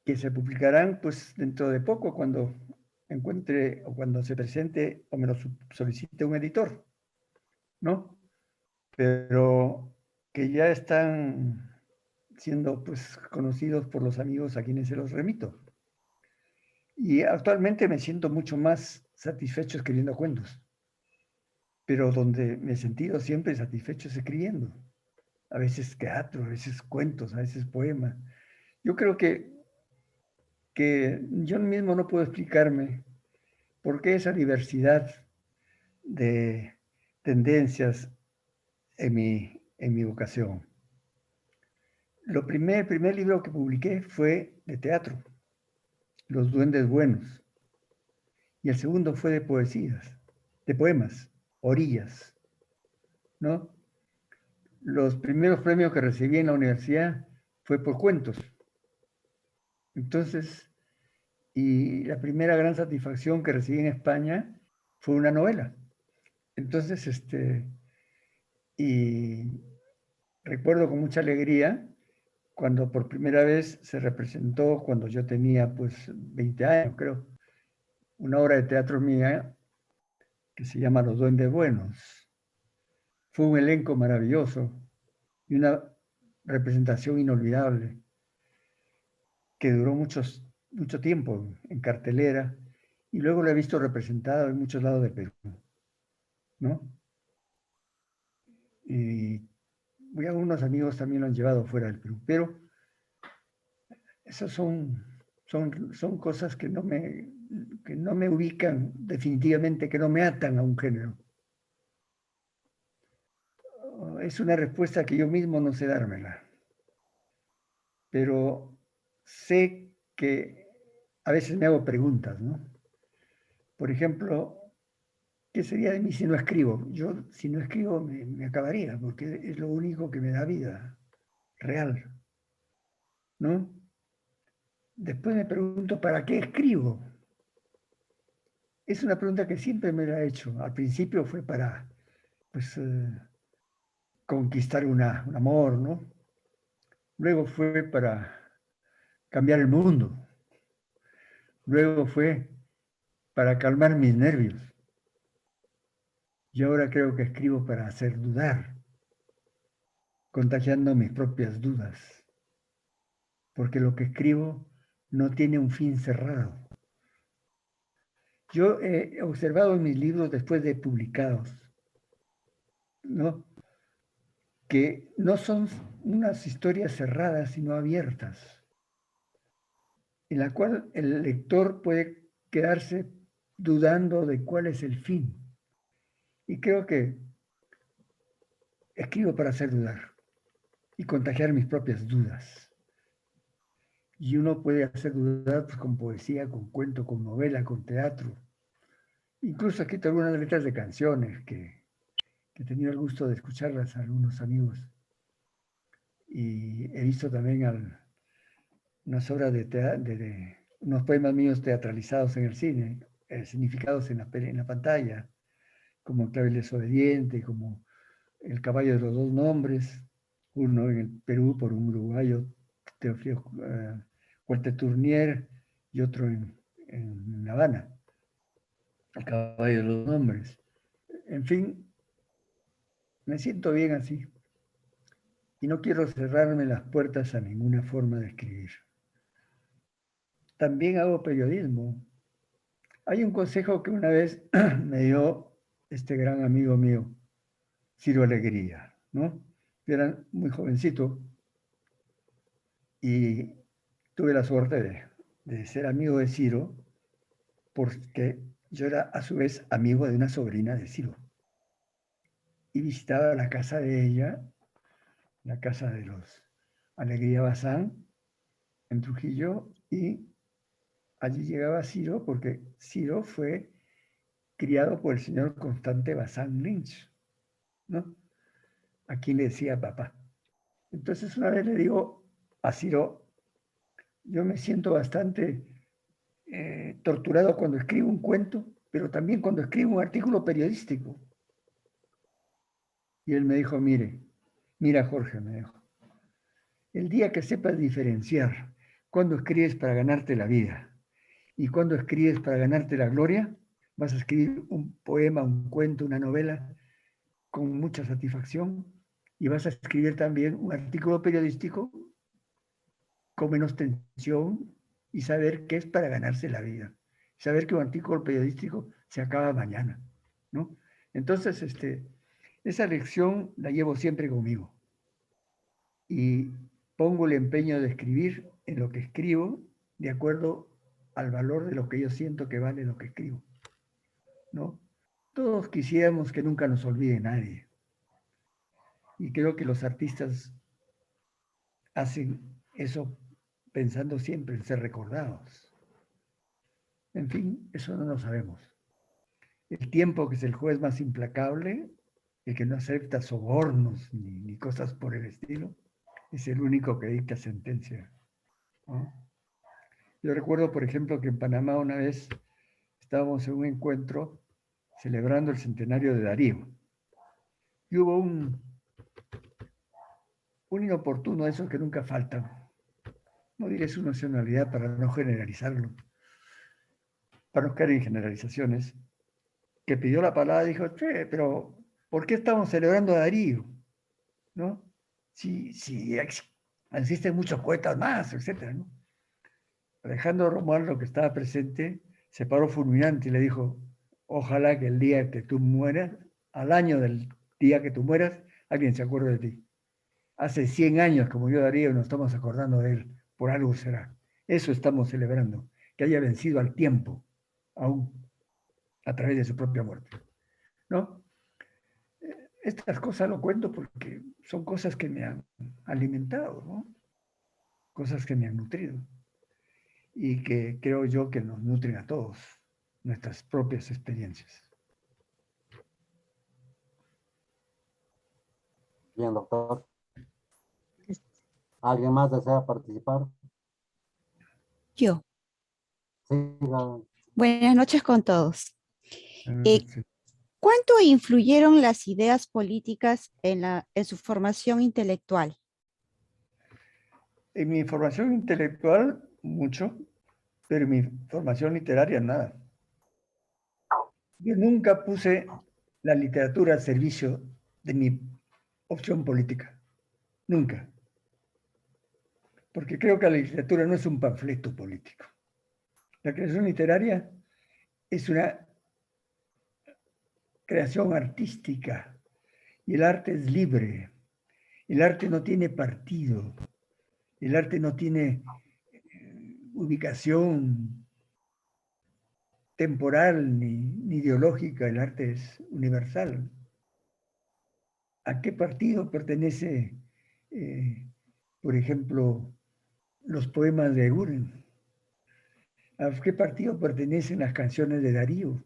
que se publicarán pues dentro de poco cuando encuentre o cuando se presente o me lo solicite un editor, ¿no? Pero que ya están siendo pues conocidos por los amigos a quienes se los remito. Y actualmente me siento mucho más satisfecho escribiendo cuentos, pero donde me he sentido siempre satisfecho es escribiendo. A veces teatro, a veces cuentos, a veces poemas. Yo creo que yo mismo no puedo explicarme por qué esa diversidad de tendencias en mi vocación. El primer libro que publiqué fue de teatro, Los Duendes Buenos, y el segundo fue de poesías, de poemas, Orillas, ¿no? Los primeros premios que recibí en la universidad fue por cuentos. Entonces, y la primera gran satisfacción que recibí en España fue una novela. Entonces, y recuerdo con mucha alegría cuando por primera vez se representó, cuando yo tenía pues 20 años, creo, una obra de teatro mía que se llama Los Duendes Buenos. Fue un elenco maravilloso y una representación inolvidable que duró mucho tiempo en cartelera y luego lo he visto representado en muchos lados de Perú, ¿no? Y algunos amigos también lo han llevado fuera del Perú, pero esas son cosas que no me ubican definitivamente, que no me atan a un género. Es una respuesta que yo mismo no sé dármela, pero sé que a veces me hago preguntas, ¿no? Por ejemplo, ¿qué sería de mí si no escribo? Yo, si no escribo, me acabaría, porque es lo único que me da vida real, ¿no? Después me pregunto, ¿para qué escribo? Es una pregunta que siempre me la he hecho. Al principio fue para, pues, conquistar un amor, ¿no? Luego fue para cambiar el mundo. Luego fue para calmar mis nervios. Y ahora creo que escribo para hacer dudar, contagiando mis propias dudas. Porque lo que escribo no tiene un fin cerrado. Yo he observado en mis libros después de publicados, ¿no? Que no son unas historias cerradas, sino abiertas, en la cual el lector puede quedarse dudando de cuál es el fin. Y creo que escribo para hacer dudar y contagiar mis propias dudas. Y uno puede hacer dudar pues, con poesía, con cuento, con novela, con teatro. Incluso he escrito algunas letras de canciones que he tenido el gusto de escucharlas a algunos amigos. Y he visto también unas obras de unos poemas míos teatralizados en el cine, significados en la pantalla, como Clavel desobediente, como El caballo de los dos nombres, uno en el Perú por un uruguayo, Teófilo Huerta Tournier, y otro en La Habana, El caballo de los nombres. En fin, me siento bien así. Y no quiero cerrarme las puertas a ninguna forma de escribir. También hago periodismo. Hay un consejo que una vez me dio este gran amigo mío, Ciro Alegría, ¿no? Yo era muy jovencito y tuve la suerte de ser amigo de Ciro porque yo era a su vez amigo de una sobrina de Ciro. Y visitaba la casa de ella, la casa de los Alegría Bazán, en Trujillo, y allí llegaba Ciro porque Ciro fue criado por el señor Constante Bazán Lynch, ¿no? A quien le decía papá. Entonces una vez le digo a Ciro, yo me siento bastante torturado cuando escribo un cuento, pero también cuando escribo un artículo periodístico. Y él me dijo, mira Jorge, me dijo, el día que sepas diferenciar cuando escribes para ganarte la vida y cuando escribes para ganarte la gloria, vas a escribir un poema, un cuento, una novela con mucha satisfacción y vas a escribir también un artículo periodístico con menos tensión y saber qué es para ganarse la vida. Saber que un artículo periodístico se acaba mañana, ¿no? Entonces, esa lección la llevo siempre conmigo y pongo el empeño de escribir en lo que escribo de acuerdo al valor de lo que yo siento que vale lo que escribo, ¿no? Todos quisiéramos que nunca nos olvide nadie. Y creo que los artistas hacen eso pensando siempre en ser recordados. En fin, eso no lo sabemos. El tiempo, que es el juez más implacable, el que no acepta sobornos ni cosas por el estilo, es el único que dicta sentencia, ¿no? Yo recuerdo, por ejemplo, que en Panamá una vez estábamos en un encuentro celebrando el centenario de Darío. Y hubo un inoportuno de esos que nunca faltan. No diré su nacionalidad para no generalizarlo, para no caer en generalizaciones, que pidió la palabra y dijo, che, pero ¿por qué estamos celebrando a Darío? ¿No? Si existen muchos poetas más, etcétera, ¿no? Alejandro Romualdo, que estaba presente, se paró fulminante y le dijo, ojalá que el día que tú mueras, al año del día que tú mueras, alguien se acuerde de ti. Hace 100 años, como yo Darío, nos estamos acordando de él, por algo será. Eso estamos celebrando, que haya vencido al tiempo, aún a través de su propia muerte, ¿no? Estas cosas lo cuento porque son cosas que me han alimentado, ¿no? Cosas que me han nutrido y que creo yo que nos nutren a todos, nuestras propias experiencias. Bien, doctor. ¿Alguien más desea participar? Yo. Siga. Buenas noches con todos. ¿Cuánto influyeron las ideas políticas en su formación intelectual? En mi formación intelectual, mucho, pero en mi formación literaria, nada. Yo nunca puse la literatura al servicio de mi opción política. Nunca. Porque creo que la literatura no es un panfleto político. La creación literaria es una creación artística y el arte es libre. El arte no tiene partido, el arte no tiene ubicación temporal ni ideológica, el arte es universal. ¿A qué partido pertenece, por ejemplo, los poemas de Eguren? ¿A qué partido pertenecen las canciones de Darío?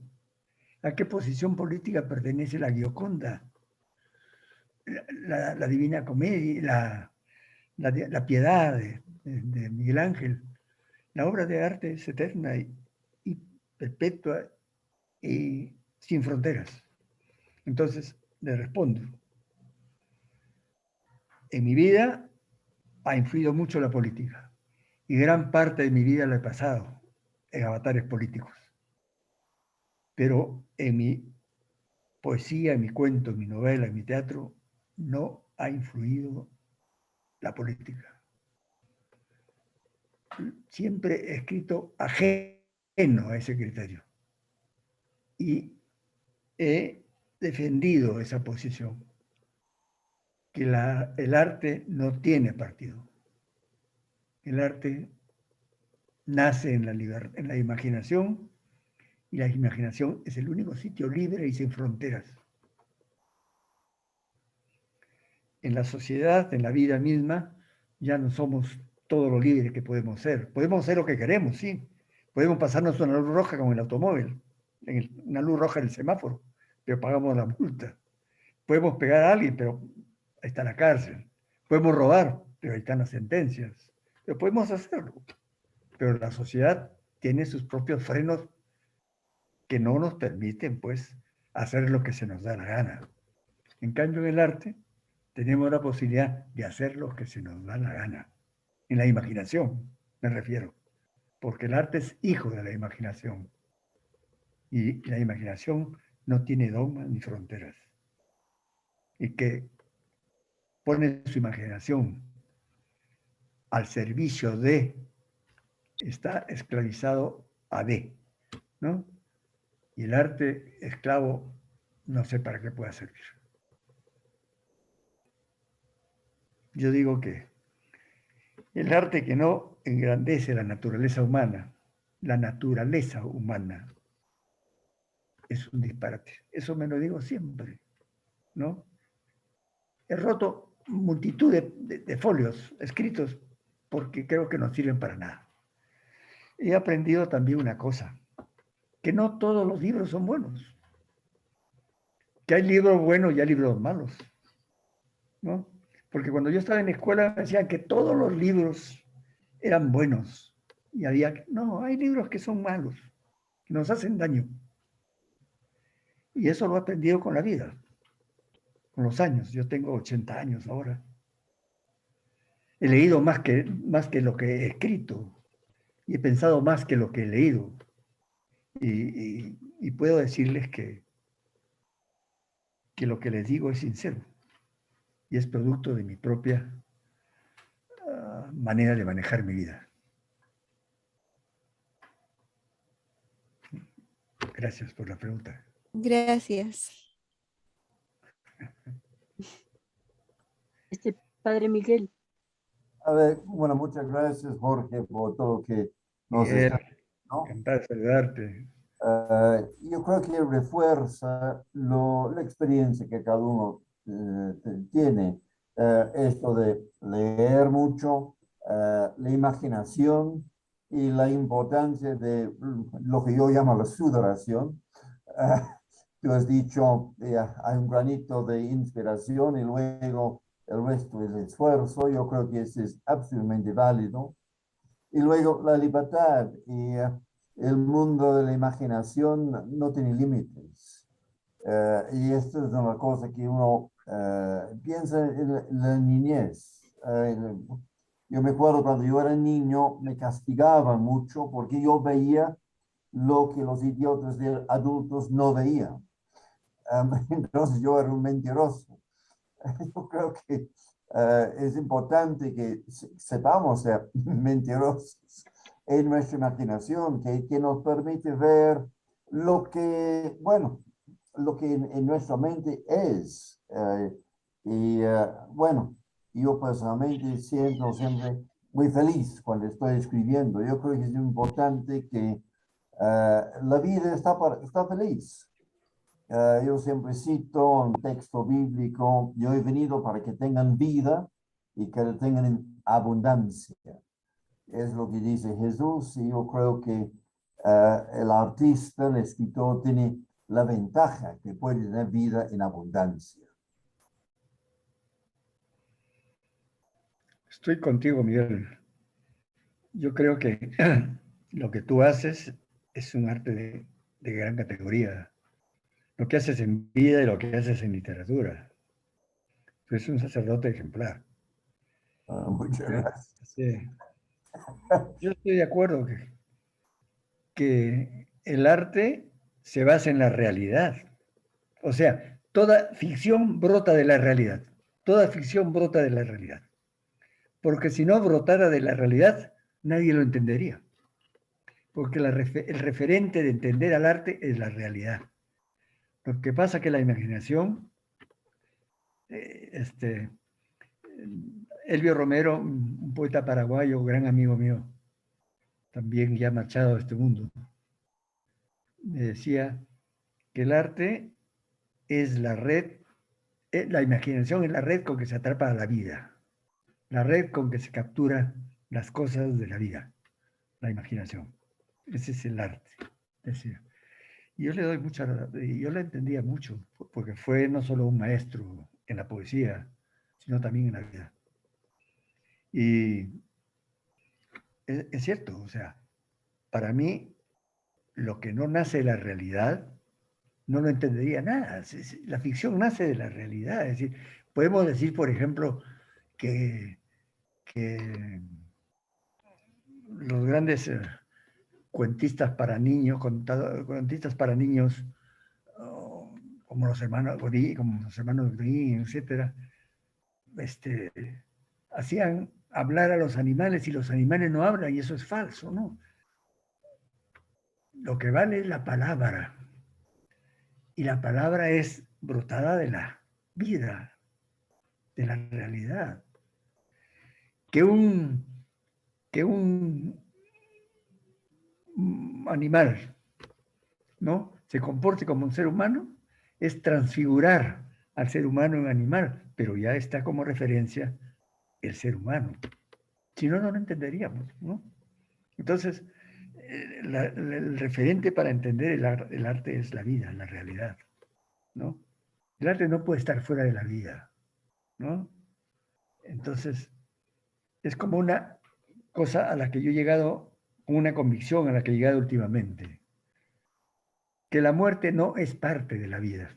¿A qué posición política pertenece la Gioconda? La Divina Comedia, la Piedad de Miguel Ángel. La obra de arte es eterna y perpetua y sin fronteras. Entonces, le respondo. En mi vida ha influido mucho la política y gran parte de mi vida la he pasado en avatares políticos. Pero en mi poesía, en mi cuento, en mi novela, en mi teatro, no ha influido la política. Siempre he escrito ajeno a ese criterio y he defendido esa posición, que el arte no tiene partido. El arte nace en la imaginación y la imaginación es el único sitio libre y sin fronteras. En la sociedad, en la vida misma, ya no somos todo lo libres que podemos ser. Podemos ser lo que queremos, sí. Podemos pasarnos una luz roja con el automóvil, una luz roja en el semáforo, pero pagamos la multa. Podemos pegar a alguien, pero ahí está la cárcel. Podemos robar, pero ahí están las sentencias. Pero podemos hacerlo. Pero la sociedad tiene sus propios frenos que no nos permiten, pues, hacer lo que se nos da la gana. En cambio, en el arte, tenemos la posibilidad de hacer lo que se nos da la gana. En la imaginación, me refiero. Porque el arte es hijo de la imaginación. Y la imaginación no tiene dogmas ni fronteras. Y que pone su imaginación al servicio de, está esclavizado a de, ¿no? Y el arte esclavo, no sé para qué pueda servir. Yo digo que el arte que no engrandece la naturaleza humana es un disparate. Eso me lo digo siempre, ¿no? He roto multitud de folios escritos porque creo que no sirven para nada. He aprendido también una cosa, que no todos los libros son buenos. Que hay libros buenos y hay libros malos, ¿no? Porque cuando yo estaba en la escuela me decían que todos los libros eran buenos. Y no, hay libros que son malos, que nos hacen daño. Y eso lo he aprendido con la vida, con los años. Yo tengo 80 años ahora. He leído más que lo que he escrito. Y he pensado más que lo que he leído. Y puedo decirles que lo que les digo es sincero. Y es producto de mi propia manera de manejar mi vida. Gracias por la pregunta. Gracias. Padre Miguel. A ver, bueno, muchas gracias, Jorge, por todo lo que nos está, ¿no? Encantado de saludarte. Yo creo que refuerza la experiencia que cada uno tiene. Esto de leer mucho, la imaginación y la importancia de lo que yo llamo la sudoración. Tú has dicho, hay un granito de inspiración y luego el resto es esfuerzo. Yo creo que eso es absolutamente válido. Y luego la libertad y el mundo de la imaginación no tiene límites. Y esto es una cosa que uno piensa en la niñez. Yo me acuerdo cuando yo era niño, me castigaban mucho porque yo veía lo que los idiotas de adultos no veían. Entonces yo era un mentiroso. Yo creo que es importante que sepamos ser mentirosos en nuestra imaginación, que nos permite ver lo que, bueno, lo que en nuestra mente es. Bueno, yo personalmente siento siempre muy feliz cuando estoy escribiendo. Yo creo que es importante que la vida está feliz. Yo siempre cito un texto bíblico, yo he venido para que tengan vida y que la tengan en abundancia. Es lo que dice Jesús y yo creo que el artista, el escritor, tiene la ventaja que puede tener vida en abundancia. Estoy contigo, Miguel. Yo creo que lo que tú haces es un arte de gran categoría. Lo que haces en vida y lo que haces en literatura. Tú eres un sacerdote ejemplar. Muchas gracias. Sí. Yo estoy de acuerdo que el arte se basa en la realidad. O sea, toda ficción brota de la realidad. Toda ficción brota de la realidad. Porque si no brotara de la realidad, nadie lo entendería. Porque el referente de entender al arte es la realidad. Lo que pasa es que la imaginación, Elvio Romero, un poeta paraguayo, gran amigo mío, también ya marchado de este mundo, me decía que el arte es la red, la imaginación es la red con que se atrapa a la vida, la red con que se captura las cosas de la vida, la imaginación. Ese es el arte, decía. Y yo le doy yo le entendía mucho, porque fue no solo un maestro en la poesía, sino también en la vida. Y es cierto, o sea, para mí, lo que no nace de la realidad, no lo entendería nada. La ficción nace de la realidad. Es decir, podemos decir, por ejemplo, que los grandes cuentistas para niños, cuentistas para niños, como los hermanos Grimm, etcétera, hacían hablar a los animales y los animales no hablan, y eso es falso, ¿no? Lo que vale es la palabra, y la palabra es brotada de la vida, de la realidad. Que un animal, ¿no?, se comporte como un ser humano es transfigurar al ser humano en animal, pero ya está como referencia el ser humano. Si no, no lo entenderíamos, ¿no? Entonces, el referente para entender el arte es la vida, la realidad, ¿no? El arte no puede estar fuera de la vida, ¿no? Entonces, es como una cosa a la que yo he llegado, una convicción a la que he llegado últimamente, que la muerte no es parte de la vida,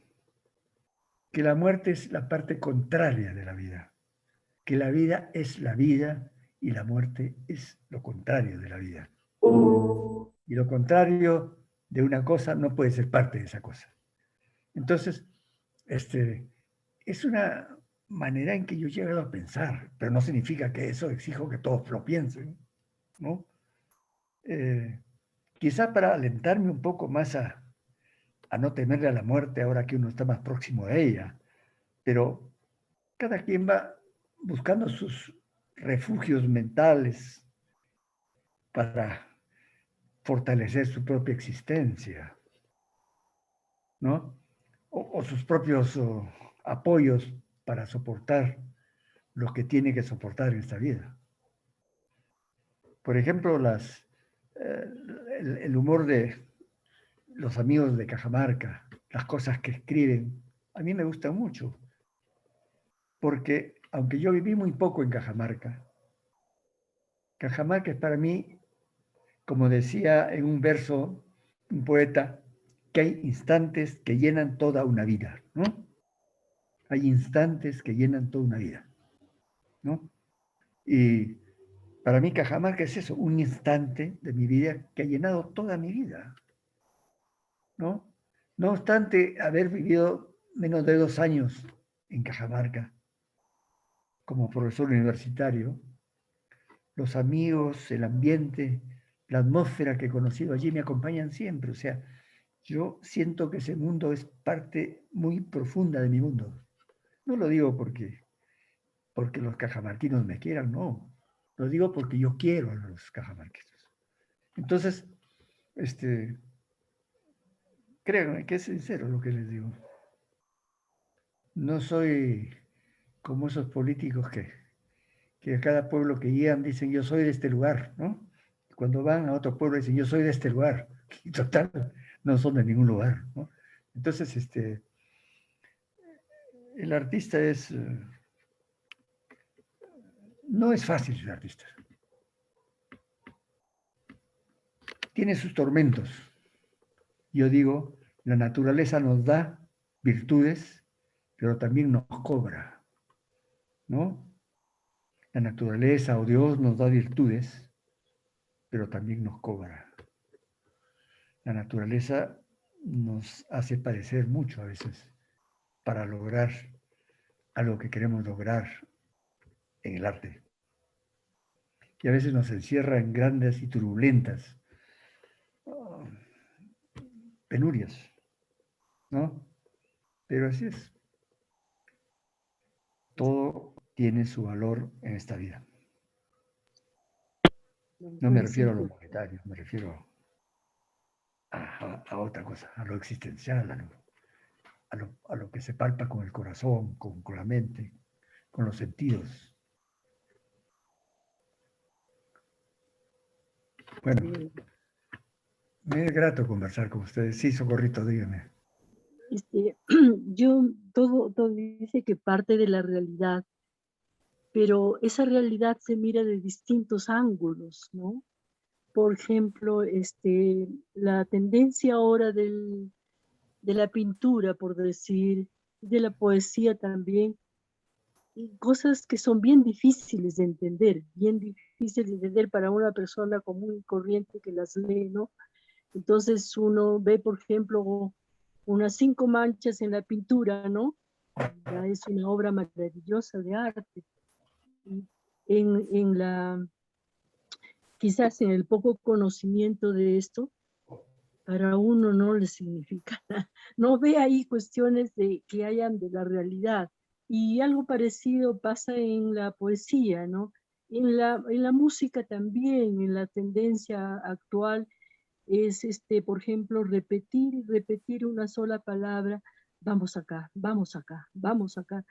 que la muerte es la parte contraria de la vida, que la vida es la vida y la muerte es lo contrario de la vida. Y lo contrario de una cosa no puede ser parte de esa cosa. Entonces, es una manera en que yo he llegado a pensar, pero no significa que eso exijo que todos lo piensen, ¿no? Quizá para alentarme un poco más a no temerle a la muerte ahora que uno está más próximo a ella, pero cada quien va buscando sus refugios mentales para fortalecer su propia existencia, ¿no? O sus propios apoyos para soportar lo que tiene que soportar en esta vida. Por ejemplo, el humor de los amigos de Cajamarca, las cosas que escriben, a mí me gustan mucho, porque aunque yo viví muy poco en Cajamarca, Cajamarca es para mí, como decía en un verso un poeta, que hay instantes que llenan toda una vida, ¿no? Hay instantes que llenan toda una vida, ¿no? Y para mí Cajamarca es eso, un instante de mi vida que ha llenado toda mi vida, ¿no? No obstante haber vivido menos de 2 años en Cajamarca como profesor universitario, los amigos, el ambiente, la atmósfera que he conocido allí me acompañan siempre. O sea, yo siento que ese mundo es parte muy profunda de mi mundo. No lo digo porque los cajamarquinos me quieran, no. Lo digo porque yo quiero a los cajamarquinos. Entonces, créanme que es sincero lo que les digo. No soy como esos políticos que a cada pueblo que llegan dicen yo soy de este lugar, ¿no? Cuando van a otro pueblo dicen yo soy de este lugar. Y total, no son de ningún lugar, ¿no? Entonces, el artista no es fácil ser artista. Tiene sus tormentos. Yo digo, la naturaleza nos da virtudes, pero también nos cobra, ¿no? La naturaleza o Dios nos da virtudes, pero también nos cobra. La naturaleza nos hace padecer mucho a veces para lograr algo que queremos lograr en el arte. Y a veces nos encierra en grandes y turbulentas penurias, ¿no? Pero así es. Todo tiene su valor en esta vida. No me refiero a lo monetario, me refiero a otra cosa, a lo existencial, a lo que se palpa con el corazón, con la mente, con los sentidos. Bueno, me es grato conversar con ustedes. Sí, Socorrito, dígame. Todo dice que parte de la realidad, pero esa realidad se mira de distintos ángulos, ¿no? Por ejemplo, la tendencia ahora de la pintura, por decir, de la poesía también, y cosas que son bien difíciles de entender para una persona común y corriente que las lee, ¿no? Entonces uno ve, por ejemplo, unas 5 manchas en la pintura, ¿no? Ya es una obra maravillosa de arte. Quizás en el poco conocimiento de esto, para uno no le significa nada. No ve ahí cuestiones que hayan de la realidad. Y algo parecido pasa en la poesía, ¿no? En la música también, en la tendencia actual, es, por ejemplo, repetir una sola palabra, vamos acá, vamos acá, vamos acá.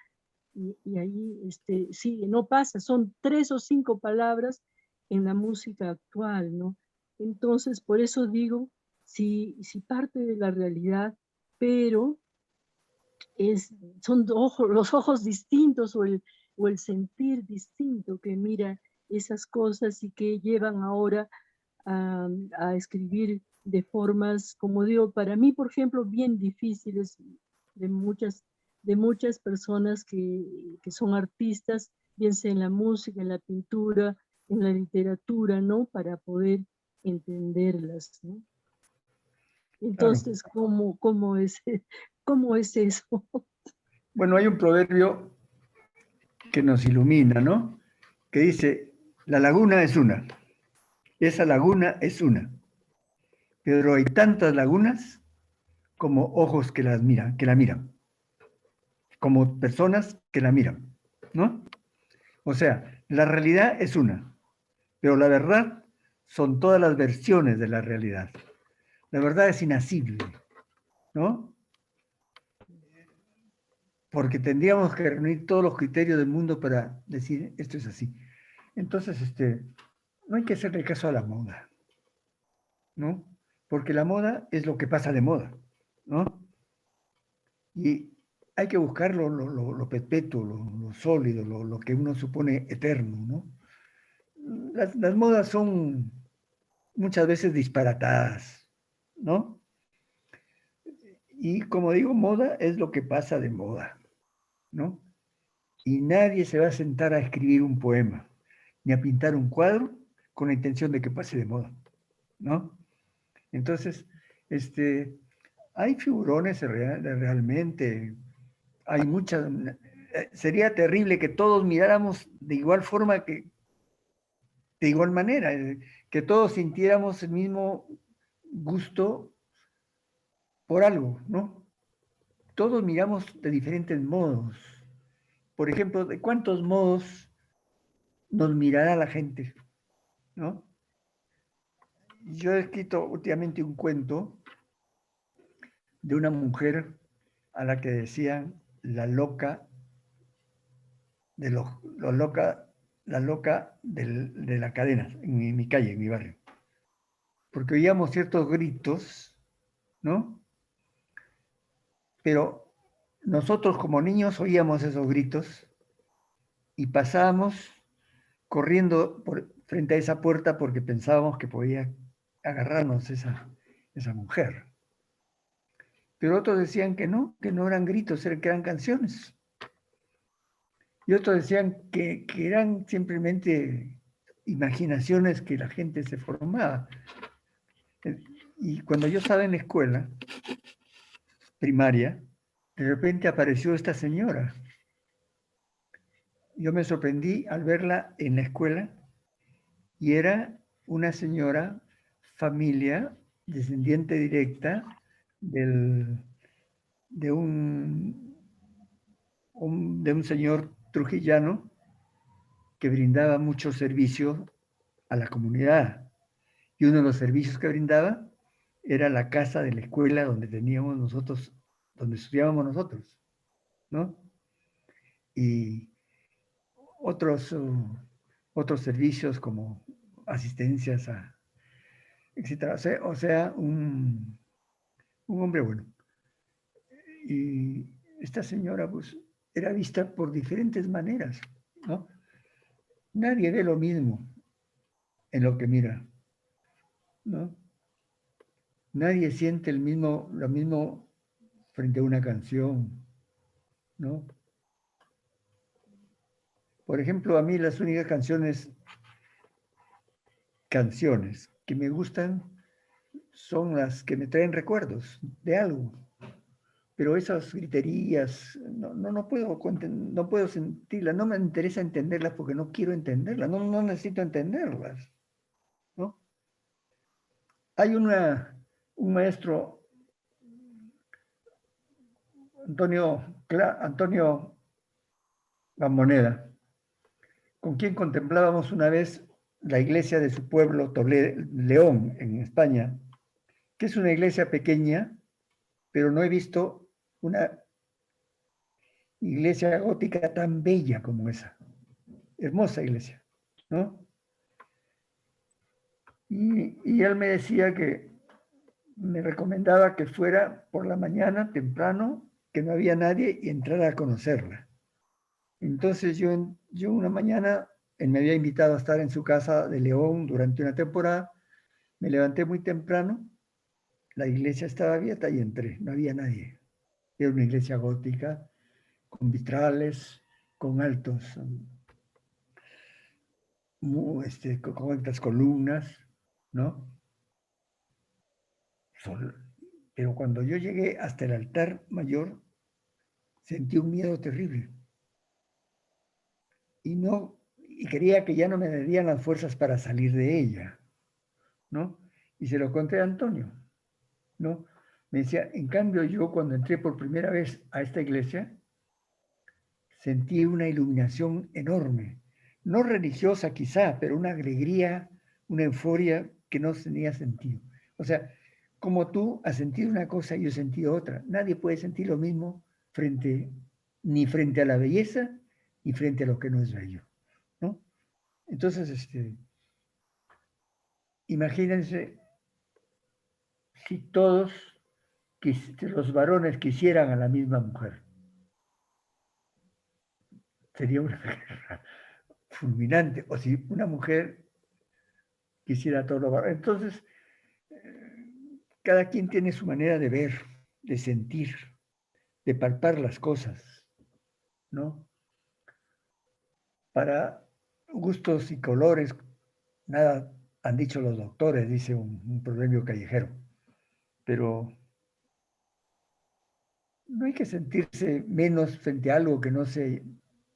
Y ahí, sí, no pasa, son 3 o 5 palabras en la música actual, ¿no? Entonces, por eso digo, si parte de la realidad, pero son los ojos distintos o el sentir distinto que mira esas cosas y que llevan ahora a escribir de formas, como digo, para mí, por ejemplo, bien difíciles, de muchas personas que son artistas, bien sea en la música, en la pintura, en la literatura, ¿no? Para poder entenderlas, ¿no? Entonces, claro. ¿Cómo es eso? Bueno, hay un proverbio que nos ilumina, ¿no? Que dice, la laguna es una. Esa laguna es una. Pero hay tantas lagunas como ojos que la miran. Como personas que la miran, ¿no? O sea, la realidad es una, pero la verdad son todas las versiones de la realidad. La verdad es inasible, ¿no? Porque tendríamos que reunir todos los criterios del mundo para decir esto es así. Entonces, no hay que hacerle caso a la moda, ¿no? Porque la moda es lo que pasa de moda, ¿no? Y hay que buscar lo perpetuo, lo sólido, lo que uno supone eterno, ¿no? Las modas son muchas veces disparatadas, ¿no? Y como digo, moda es lo que pasa de moda, ¿no? Y nadie se va a sentar a escribir un poema, ni a pintar un cuadro con la intención de que pase de moda, ¿no? Entonces, hay figurones realmente, hay muchas, sería terrible que todos miráramos de igual forma de igual manera, que todos sintiéramos el mismo gusto por algo, ¿no? Todos miramos de diferentes modos. Por ejemplo, ¿de cuántos modos nos mirará la gente, ¿no? Yo he escrito últimamente un cuento de una mujer a la que decían la loca de la loca de la cadena, en mi calle, en mi barrio. Porque oíamos ciertos gritos, ¿no? Pero nosotros como niños oíamos esos gritos y pasábamos corriendo frente a esa puerta porque pensábamos que podía agarrarnos esa mujer. Pero otros decían que no eran gritos, que eran canciones. Y otros decían que eran simplemente imaginaciones que la gente se formaba. Y cuando yo estaba en la escuela primaria, de repente apareció esta señora. Yo me sorprendí al verla en la escuela y era una señora, familia, descendiente directa de un señor trujillano que brindaba mucho servicio a la comunidad. Y uno de los servicios que brindaba era la casa de la escuela donde teníamos nosotros, donde estudiábamos nosotros, ¿no? Y otros servicios como asistencias etcétera. O sea un hombre bueno. Y esta señora, pues, era vista por diferentes maneras, ¿no? Nadie ve lo mismo en lo que mira, ¿no? Nadie siente lo mismo frente a una canción, ¿no? Por ejemplo, a mí las únicas canciones que me gustan son las que me traen recuerdos de algo. Pero esas griterías, no puedo sentirlas, no me interesa entenderlas porque no quiero entenderlas, no necesito entenderlas, ¿no? Hay un maestro, Antonio Gamoneda, con quien contemplábamos una vez la iglesia de su pueblo, León, en España, que es una iglesia pequeña, pero no he visto una iglesia gótica tan bella como esa. Hermosa iglesia, ¿no? Y él me decía que me recomendaba que fuera por la mañana temprano, que no había nadie, y entrara a conocerla. Entonces yo una mañana, él me había invitado a estar en su casa de León durante una temporada, me levanté muy temprano, la iglesia estaba abierta y entré, no había nadie. Era una iglesia gótica, con vitrales, con altos, con altas columnas, ¿no? Pero cuando yo llegué hasta el altar mayor, sentí un miedo terrible. Y creía que ya no me darían las fuerzas para salir de ella, ¿no? Y se lo conté a Antonio, ¿no? Me decía, en cambio yo cuando entré por primera vez a esta iglesia, sentí una iluminación enorme, no religiosa quizá, pero una alegría, una euforia que no tenía sentido. O sea, como tú has sentido una cosa y yo he sentido otra. Nadie puede sentir lo mismo ni frente a la belleza, ni frente a lo que no es bello, ¿no? Entonces, imagínense si todos los varones quisieran a la misma mujer. Sería una guerra fulminante. O si una mujer quisiera a todos los varones. Entonces, cada quien tiene su manera de ver, de sentir, de palpar las cosas, ¿no? Para gustos y colores, nada han dicho los doctores, dice un proverbio callejero. Pero no hay que sentirse menos frente a algo que no se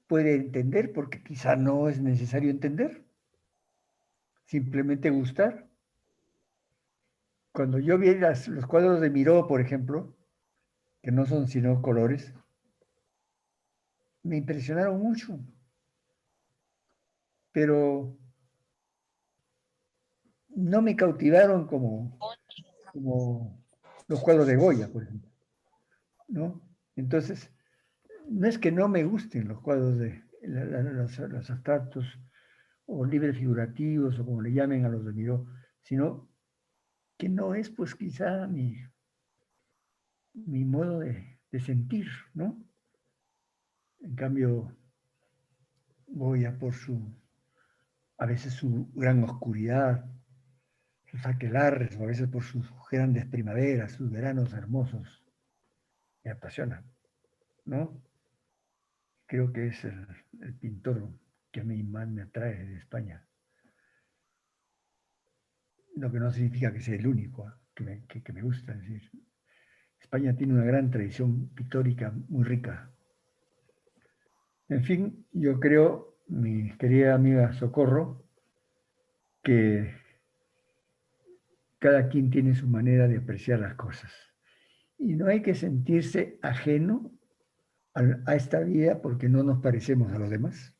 puede entender, porque quizá no es necesario entender. Simplemente gustar. cuando yo vi los cuadros de Miró, por ejemplo, que no son sino colores, me impresionaron mucho. Pero no me cautivaron como los cuadros de Goya, por ejemplo, ¿no? Entonces, no es que no me gusten los cuadros de los abstractos o libres figurativos o como le llamen a los de Miró, sino que no es pues quizá mi modo de sentir, ¿no? En cambio, Goya por a veces su gran oscuridad, sus aquelarres, o a veces por sus grandes primaveras, sus veranos hermosos, me apasionan, ¿no? Creo que es el pintor que a mí más me atrae de España. Lo que no significa que sea el único que me gusta. Es decir, España tiene una gran tradición pictórica muy rica. En fin, yo creo, mi querida amiga Socorro, que cada quien tiene su manera de apreciar las cosas. Y no hay que sentirse ajeno a esta vida porque no nos parecemos a los demás,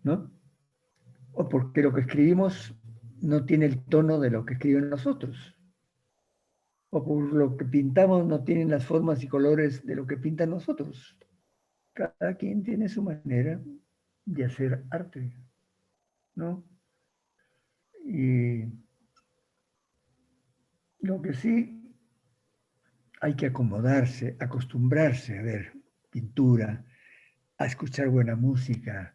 ¿no? O porque lo que escribimos no tiene el tono de lo que escriben nosotros, o por lo que pintamos no tienen las formas y colores de lo que pintan nosotros. Cada quien tiene su manera de hacer arte, ¿no? Y lo que sí hay que acomodarse, acostumbrarse a ver pintura, a escuchar buena música,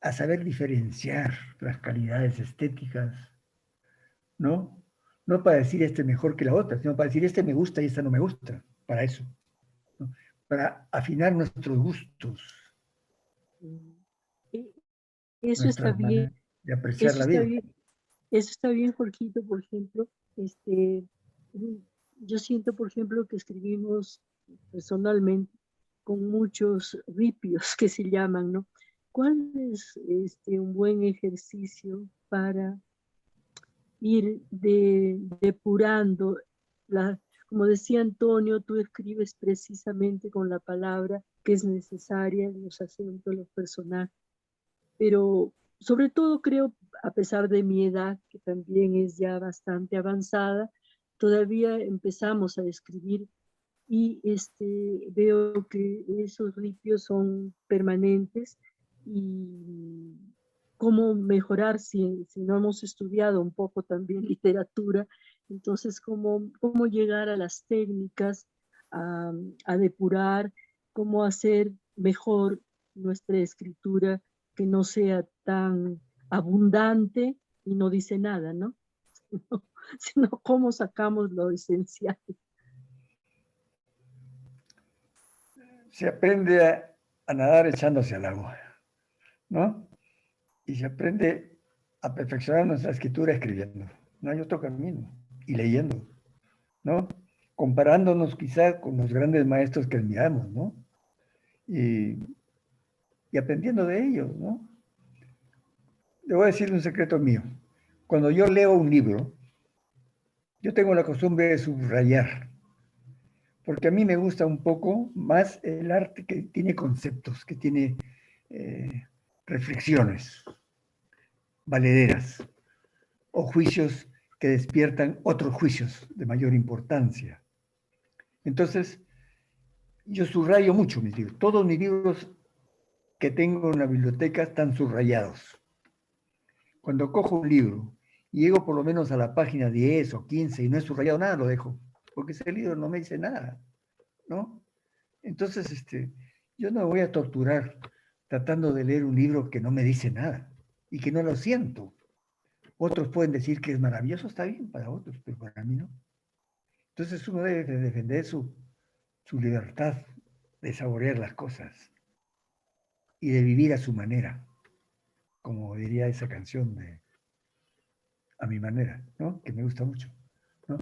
a saber diferenciar las calidades estéticas, ¿no? No para decir este mejor que la otra, sino para decir este me gusta y esta no me gusta, para eso, ¿no? Para afinar nuestros gustos, Eso está nuestras maneras bien, de apreciar la vida. eso está bien, Jorgito, por ejemplo, yo siento, por ejemplo, que escribimos personalmente con muchos ripios que se llaman, ¿no? ¿Cuál es un buen ejercicio para ir depurando como decía Antonio, tú escribes precisamente con la palabra que es necesaria, los acentos, los personajes, pero sobre todo creo, a pesar de mi edad, que también es ya bastante avanzada, todavía empezamos a escribir y veo que esos ripios son permanentes y cómo mejorar si no hemos estudiado un poco también literatura, entonces cómo llegar a las técnicas, a depurar, cómo hacer mejor nuestra escritura que no sea tan abundante y no dice nada, ¿no? Sino cómo sacamos lo esencial. Se aprende a nadar echándose al agua, ¿no? Y se aprende a perfeccionar nuestra escritura escribiendo. No hay otro camino. Y leyendo, ¿no? Comparándonos quizá con los grandes maestros que admiramos, ¿no? Y aprendiendo de ellos, ¿no? Le voy a decir un secreto mío. Cuando yo leo un libro, yo tengo la costumbre de subrayar, porque a mí me gusta un poco más el arte que tiene conceptos, que tiene reflexiones valederas o juicios que despiertan otros juicios de mayor importancia. Entonces, yo subrayo mucho mis libros. Todos mis libros que tengo en la biblioteca están subrayados. Cuando cojo un libro y llego por lo menos a la página 10 o 15 y no he subrayado nada, lo dejo, porque ese libro no me dice nada, ¿no? Entonces, yo no me voy a torturar tratando de leer un libro que no me dice nada y que no lo siento. Otros pueden decir que es maravilloso, está bien para otros, pero para mí no. Entonces uno debe de defender su libertad de saborear las cosas y de vivir a su manera, como diría esa canción de A mi manera, ¿no? Que me gusta mucho, ¿no?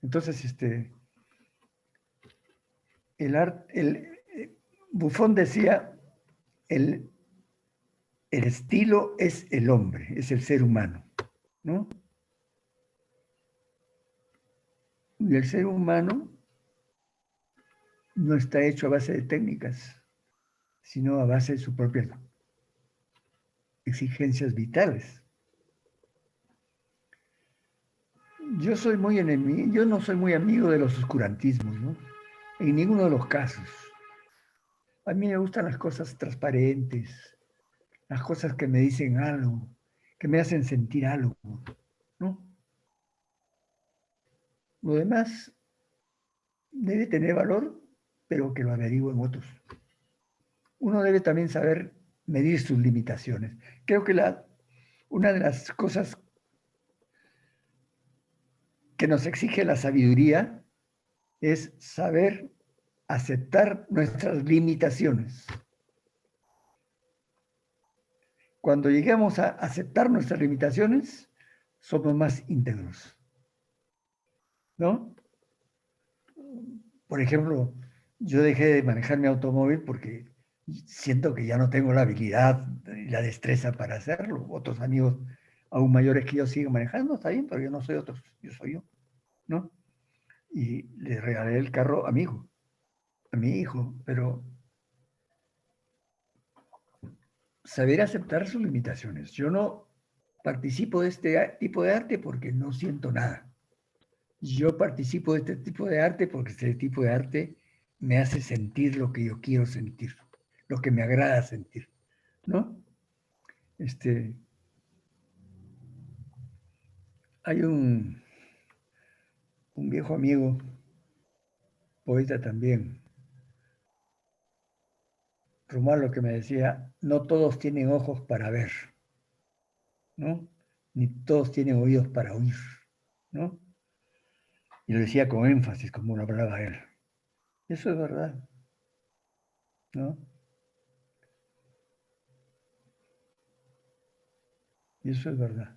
Entonces, Buffon decía, el estilo es el hombre, es el ser humano. ¿no? Y el ser humano no está hecho a base de técnicas, sino a base de sus propias exigencias vitales. Yo no soy muy amigo de los oscurantismos, ¿no? En ninguno de los casos. A mí me gustan las cosas transparentes, las cosas que me dicen algo, que me hacen sentir algo, ¿no? Lo demás debe tener valor, pero que lo averigüen otros. Uno debe también saber medir sus limitaciones. Creo que una de las cosas que nos exige la sabiduría es saber aceptar nuestras limitaciones. Cuando lleguemos a aceptar nuestras limitaciones, somos más íntegros, ¿no? Por ejemplo, yo dejé de manejar mi automóvil porque siento que ya no tengo la habilidad y la destreza para hacerlo. Otros amigos aún mayores que yo siguen manejando, está bien, pero yo no soy otros, yo soy yo, ¿no? Y le regalé el carro a mi hijo, pero saber aceptar sus limitaciones. Yo no participo de este tipo de arte porque no siento nada. Yo participo de este tipo de arte porque este tipo de arte me hace sentir lo que yo quiero sentir, lo que me agrada sentir, ¿no? Hay un viejo amigo, poeta también, Romualdo, que me decía, no todos tienen ojos para ver, ¿no? Ni todos tienen oídos para oír, ¿no? Y lo decía con énfasis, como lo hablaba él. Eso es verdad, ¿no? Y eso es verdad.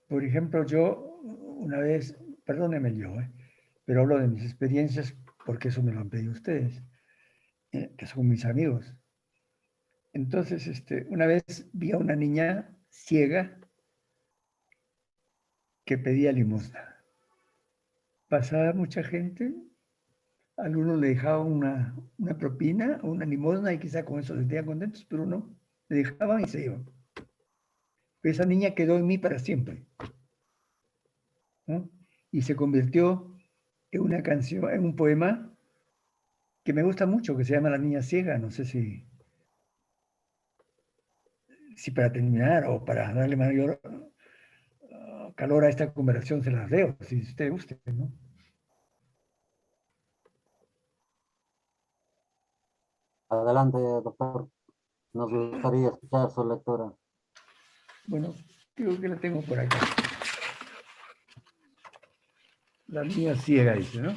Por ejemplo, yo una vez, perdónenme yo, pero hablo de mis experiencias porque eso me lo han pedido ustedes, que son mis amigos. Entonces, una vez vi a una niña ciega que pedía limosna. Pasaba mucha gente, algunos le dejaban una propina o una limosna y quizá con eso se sentían contentos, pero no, le dejaban y se iban. Pero esa niña quedó en mí para siempre, ¿no? Y se convirtió en una canción, en un poema que me gusta mucho, que se llama La Niña Ciega. No sé si para terminar o para darle mayor calor a esta conversación se las leo, si usted guste, ¿no? Adelante, doctor. Nos gustaría escuchar su lectura. Bueno, creo que la tengo por acá. La niña ciega, dice, ¿no?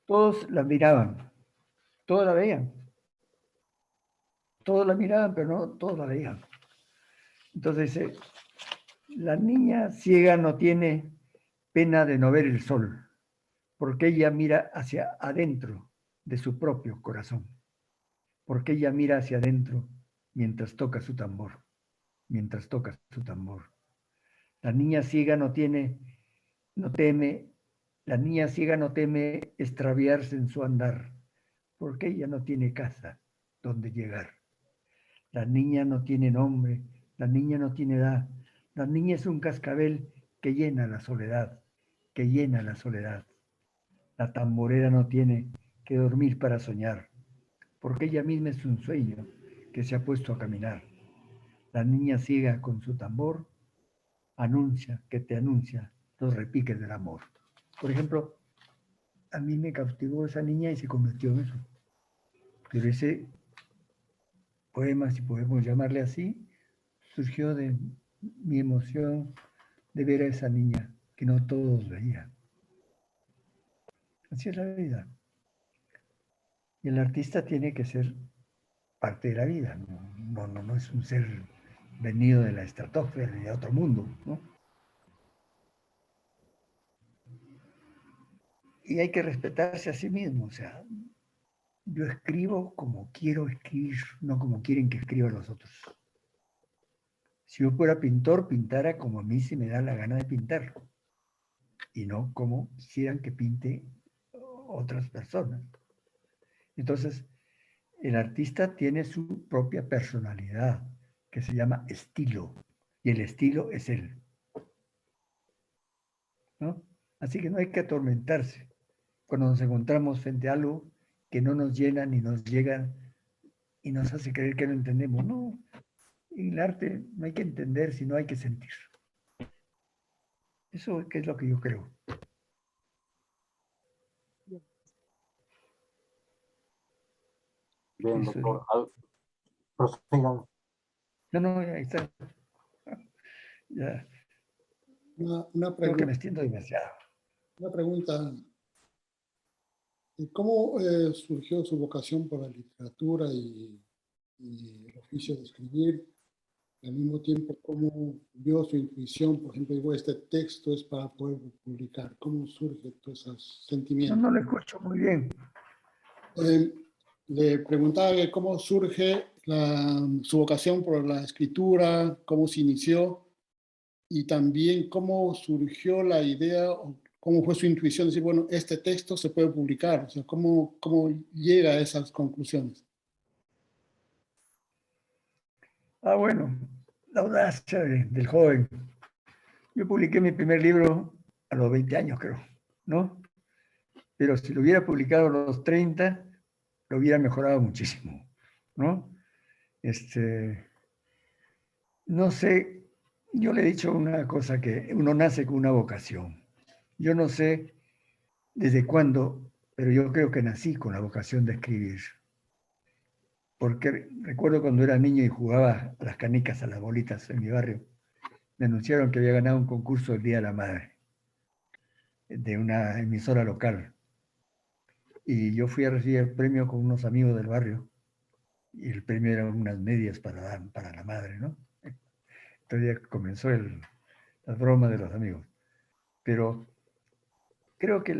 Todos la miraban, todos la veían. Todos la miraban, pero no todos la veían. Entonces dice, la niña ciega no tiene pena de no ver el sol, porque ella mira hacia adentro de su propio corazón, porque ella mira hacia adentro mientras toca su tambor, mientras toca su tambor. La niña ciega no teme, la niña ciega no teme extraviarse en su andar, porque ella no tiene casa donde llegar. La niña no tiene nombre, la niña no tiene edad, la niña es un cascabel que llena la soledad, que llena la soledad. La tamborera no tiene que dormir para soñar, porque ella misma es un sueño que se ha puesto a caminar. La niña ciega con su tambor que te anuncia los repiques del amor. Por ejemplo, a mí me cautivó esa niña y se convirtió en eso. Pero ese poema, si podemos llamarle así, surgió de mi emoción de ver a esa niña que no todos veían. Así es la vida. Y el artista tiene que ser parte de la vida, no es un ser venido de la estratosfera ni de otro mundo, ¿no? Y hay que respetarse a sí mismo, o sea, yo escribo como quiero escribir, no como quieren que escriba los otros. Si yo fuera pintor, pintara como a mí se me da la gana de pintar. Y no como quisieran que pinte otras personas. Entonces, el artista tiene su propia personalidad, que se llama estilo. Y el estilo es él. ¿No? Así que no hay que atormentarse cuando nos encontramos frente a algo que no nos llena ni nos llega y nos hace creer que no entendemos. No, en el arte no hay que entender, sino hay que sentir. Eso es lo que yo creo. Bien, Eso es doctor. Prosigan. No, ahí está. Ya. Una Creo que pregunta. me extiendo demasiado. Una pregunta. ¿Cómo surgió su vocación por la literatura y el oficio de escribir? Al mismo tiempo, ¿cómo vio su intuición? Por ejemplo, digo, este texto es para poder publicar. ¿Cómo surge todos esos sentimientos? No lo escucho muy bien. Le preguntaba cómo surge su vocación por la escritura, cómo se inició y también cómo surgió la idea, o cómo fue su intuición de decir, bueno, este texto se puede publicar. O sea, cómo llega a esas conclusiones. Bueno, la audacia del joven. Yo publiqué mi primer libro a los 20 años, creo, ¿no? Pero si lo hubiera publicado a los 30, lo hubiera mejorado muchísimo, ¿no? No sé, yo le he dicho una cosa, que uno nace con una vocación. Yo no sé desde cuándo, pero yo creo que nací con la vocación de escribir. Porque recuerdo cuando era niño y jugaba a las canicas, a las bolitas en mi barrio, me anunciaron que había ganado un concurso el Día de la Madre de una emisora local. Y yo fui a recibir el premio con unos amigos del barrio. Y el premio eran unas medias para la madre, ¿no? Entonces ya comenzó las bromas de los amigos. Pero creo que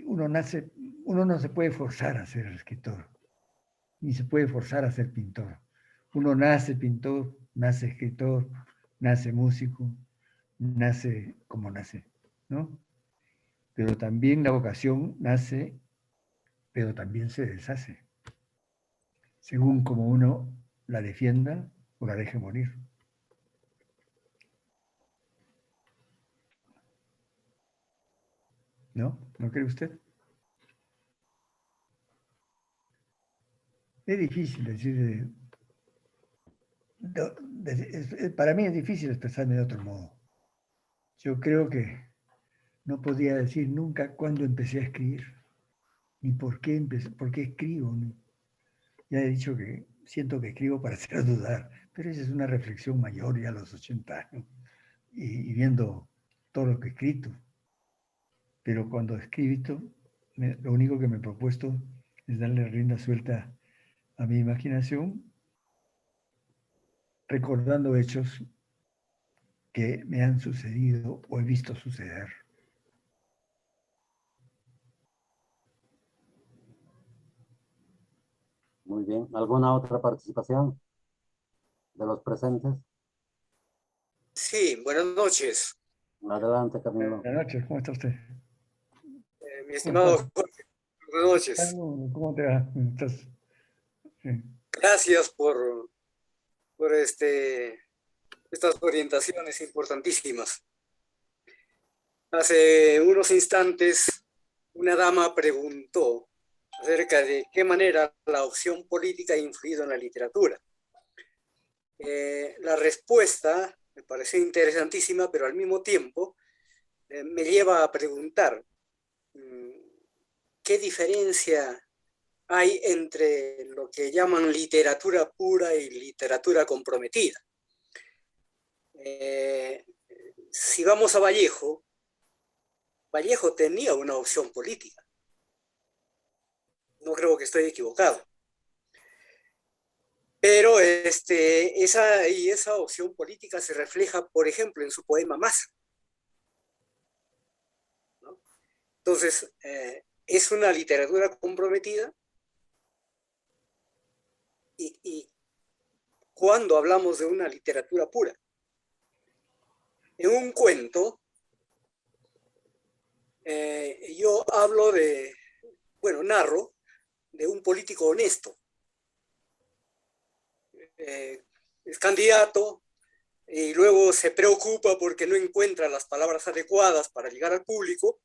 uno no se puede forzar a ser escritor, ni se puede forzar a ser pintor. Uno nace pintor, nace escritor, nace músico, nace como nace, ¿no? Pero también la vocación nace, pero también se deshace, según como uno la defienda o la deje morir. ¿No? ¿No cree usted? Es difícil decir, para mí es difícil expresarme de otro modo. Yo creo que no podía decir nunca cuándo empecé a escribir, ni por qué escribo. Ya he dicho que siento que escribo para hacer dudar, pero esa es una reflexión mayor ya a los 80 años, y viendo todo lo que he escrito. Pero cuando he escrito, lo único que me he propuesto es darle rienda suelta a mi imaginación, recordando hechos que me han sucedido o he visto suceder. Muy bien. ¿Alguna otra participación de los presentes? Sí, buenas noches. Adelante, Camilo. Buenas noches, ¿cómo está usted? Mi estimado Jorge, buenas noches. ¿Cómo te va? ¿Estás? Sí. Gracias por estas orientaciones importantísimas. Hace unos instantes, una dama preguntó acerca de qué manera la opción política ha influido en la literatura. La respuesta me pareció interesantísima, pero al mismo tiempo me lleva a preguntar qué diferencia hay entre lo que llaman literatura pura y literatura comprometida. Si vamos a Vallejo, Vallejo tenía una opción política. No creo que estoy equivocado. Pero esa opción política se refleja, por ejemplo, en su poema Masa, ¿no? Entonces, es una literatura comprometida. Y cuando hablamos de una literatura pura, En un cuento, yo hablo narro de un político honesto. Es candidato y luego se preocupa porque no encuentra las palabras adecuadas para llegar al público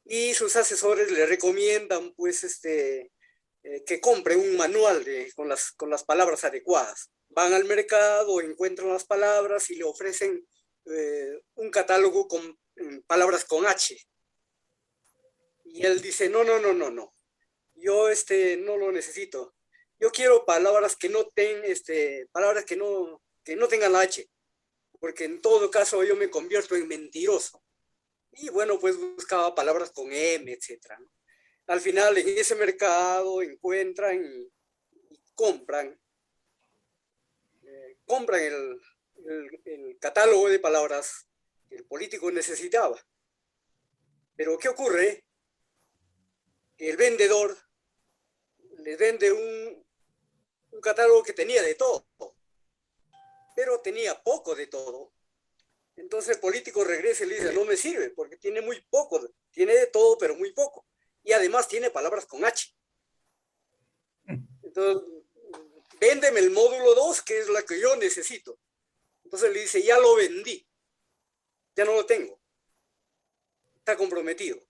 y sus asesores le recomiendan pues que compre un manual con las palabras adecuadas. Van al mercado, encuentran las palabras y le ofrecen un catálogo con palabras con H. Y él dice, no, yo no lo necesito. Yo quiero palabras que no tengan la H, porque en todo caso yo me convierto en mentiroso. Y bueno, pues buscaba palabras con M, etc. Al final en ese mercado encuentran y compran el catálogo de palabras que el político necesitaba. Pero ¿qué ocurre? Que el vendedor les vende un catálogo que tenía de todo, pero tenía poco de todo. Entonces el político regresa y le dice, no me sirve, porque tiene muy poco, tiene de todo, pero muy poco. Y además tiene palabras con H. Entonces, véndeme el módulo 2, que es la que yo necesito. Entonces le dice, ya lo vendí, ya no lo tengo, está comprometido.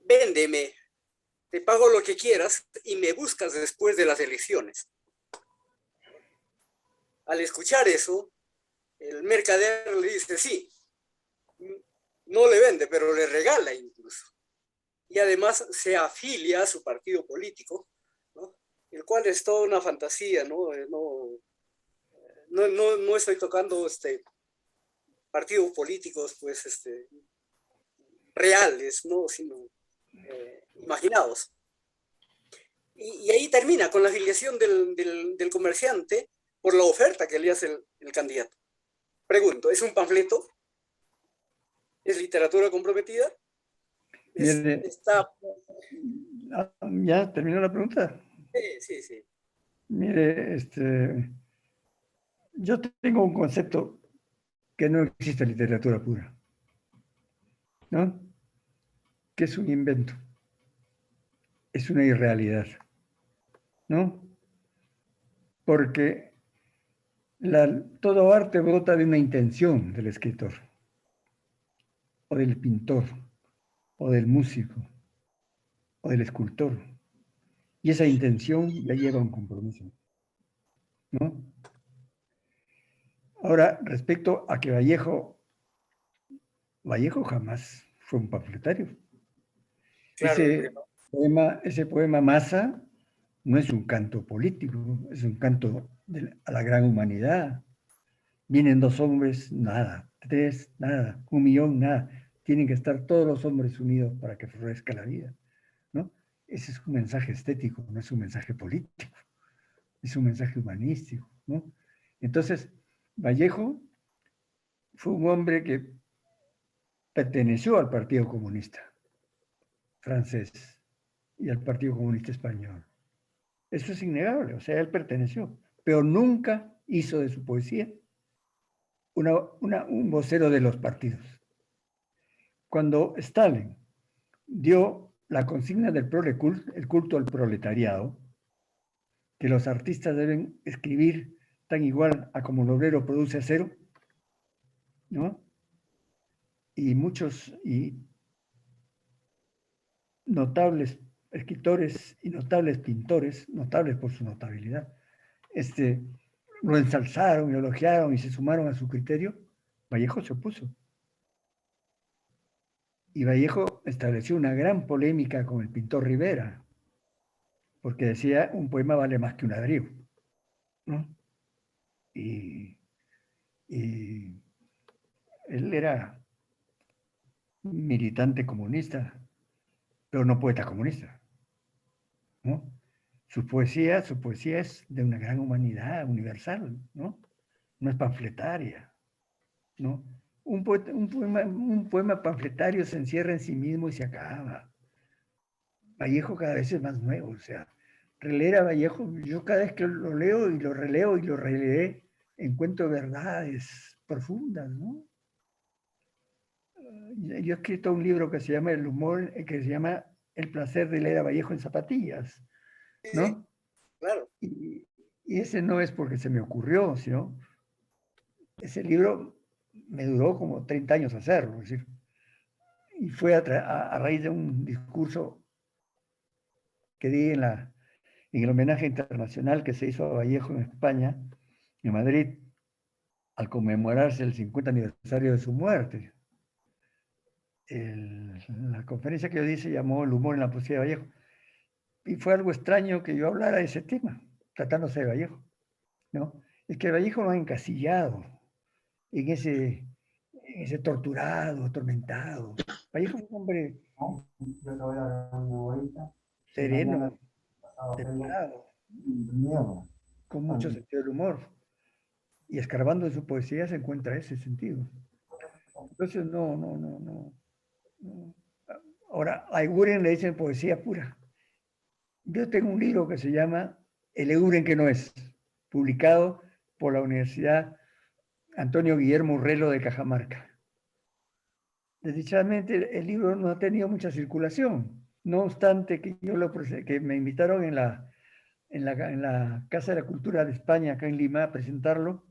Véndeme, te pago lo que quieras y me buscas después de las elecciones. Al escuchar eso, el mercader le dice, sí, no le vende, pero le regala incluso. Y además se afilia a su partido político, ¿no? El cual es toda una fantasía, ¿no? No estoy tocando partidos políticos, pues, reales, ¿no? Sino imaginados. Y ahí termina con la afiliación del comerciante por la oferta que le hace el candidato. Pregunto, ¿es un panfleto? ¿Es literatura comprometida? ¿Ya terminó la pregunta? Sí. Mire, yo tengo un concepto que no existe literatura pura, ¿no? Que es un invento, es una irrealidad, ¿no? Porque todo arte brota de una intención del escritor, o del pintor, o del músico, o del escultor. Y esa intención ya lleva un compromiso, ¿no? Ahora, respecto a que Vallejo jamás fue un panfletario. Claro, Ese poema Masa no es un canto político, es un canto a la gran humanidad. Vienen 2 hombres, nada. 3, nada. 1 millón, nada. Tienen que estar todos los hombres unidos para que florezca la vida, ¿no? Ese es un mensaje estético, no es un mensaje político. Es un mensaje humanístico, ¿no? Entonces, Vallejo fue un hombre que perteneció al Partido Comunista francés y al Partido Comunista Español. Eso es innegable, o sea, él perteneció, pero nunca hizo de su poesía un vocero de los partidos. Cuando Stalin dio la consigna del el culto al proletariado, que los artistas deben escribir tan igual a como el obrero produce acero, ¿no? Y muchos notables escritores y notables pintores, notables por su notabilidad, lo ensalzaron, lo elogiaron y se sumaron a su criterio. Vallejo se opuso. Y Vallejo estableció una gran polémica con el pintor Rivera, porque decía, un poema vale más que un ladrillo, ¿no? Y él era militante comunista, pero no poeta comunista, ¿no? Su poesía es de una gran humanidad universal, ¿no? No es panfletaria, ¿no? Un poema panfletario se encierra en sí mismo y se acaba. Vallejo cada vez es más nuevo, o sea, releer a Vallejo, yo cada vez que lo leo y lo releo y lo releeré encuentro verdades profundas, ¿no? Yo he escrito un libro que se llama El humor, que se llama El placer de leer a Vallejo en zapatillas, ¿no? Sí, claro. Y ese no es porque se me ocurrió, sino ese libro me duró como 30 años hacerlo, es decir, y fue a raíz de un discurso que di en el homenaje internacional que se hizo a Vallejo en España, en Madrid, al conmemorarse el 50 aniversario de su muerte. La conferencia que yo di se llamó El humor en la poesía de Vallejo. Y fue algo extraño que yo hablara de ese tema, tratándose de Vallejo, ¿no? Es que Vallejo lo ha encasillado en ese torturado, atormentado. Vallejo fue un hombre sereno, templado, con mucho sentido del humor. Y escarbando en su poesía se encuentra ese sentido. Entonces, no. Ahora, a Eguren le dicen poesía pura. Yo tengo un libro que se llama El Eguren que no es, publicado por la Universidad Antonio Guillermo Urrelo de Cajamarca. Desdichadamente, el libro no ha tenido mucha circulación. No obstante, que me invitaron en la Casa de la Cultura de España, acá en Lima, a presentarlo,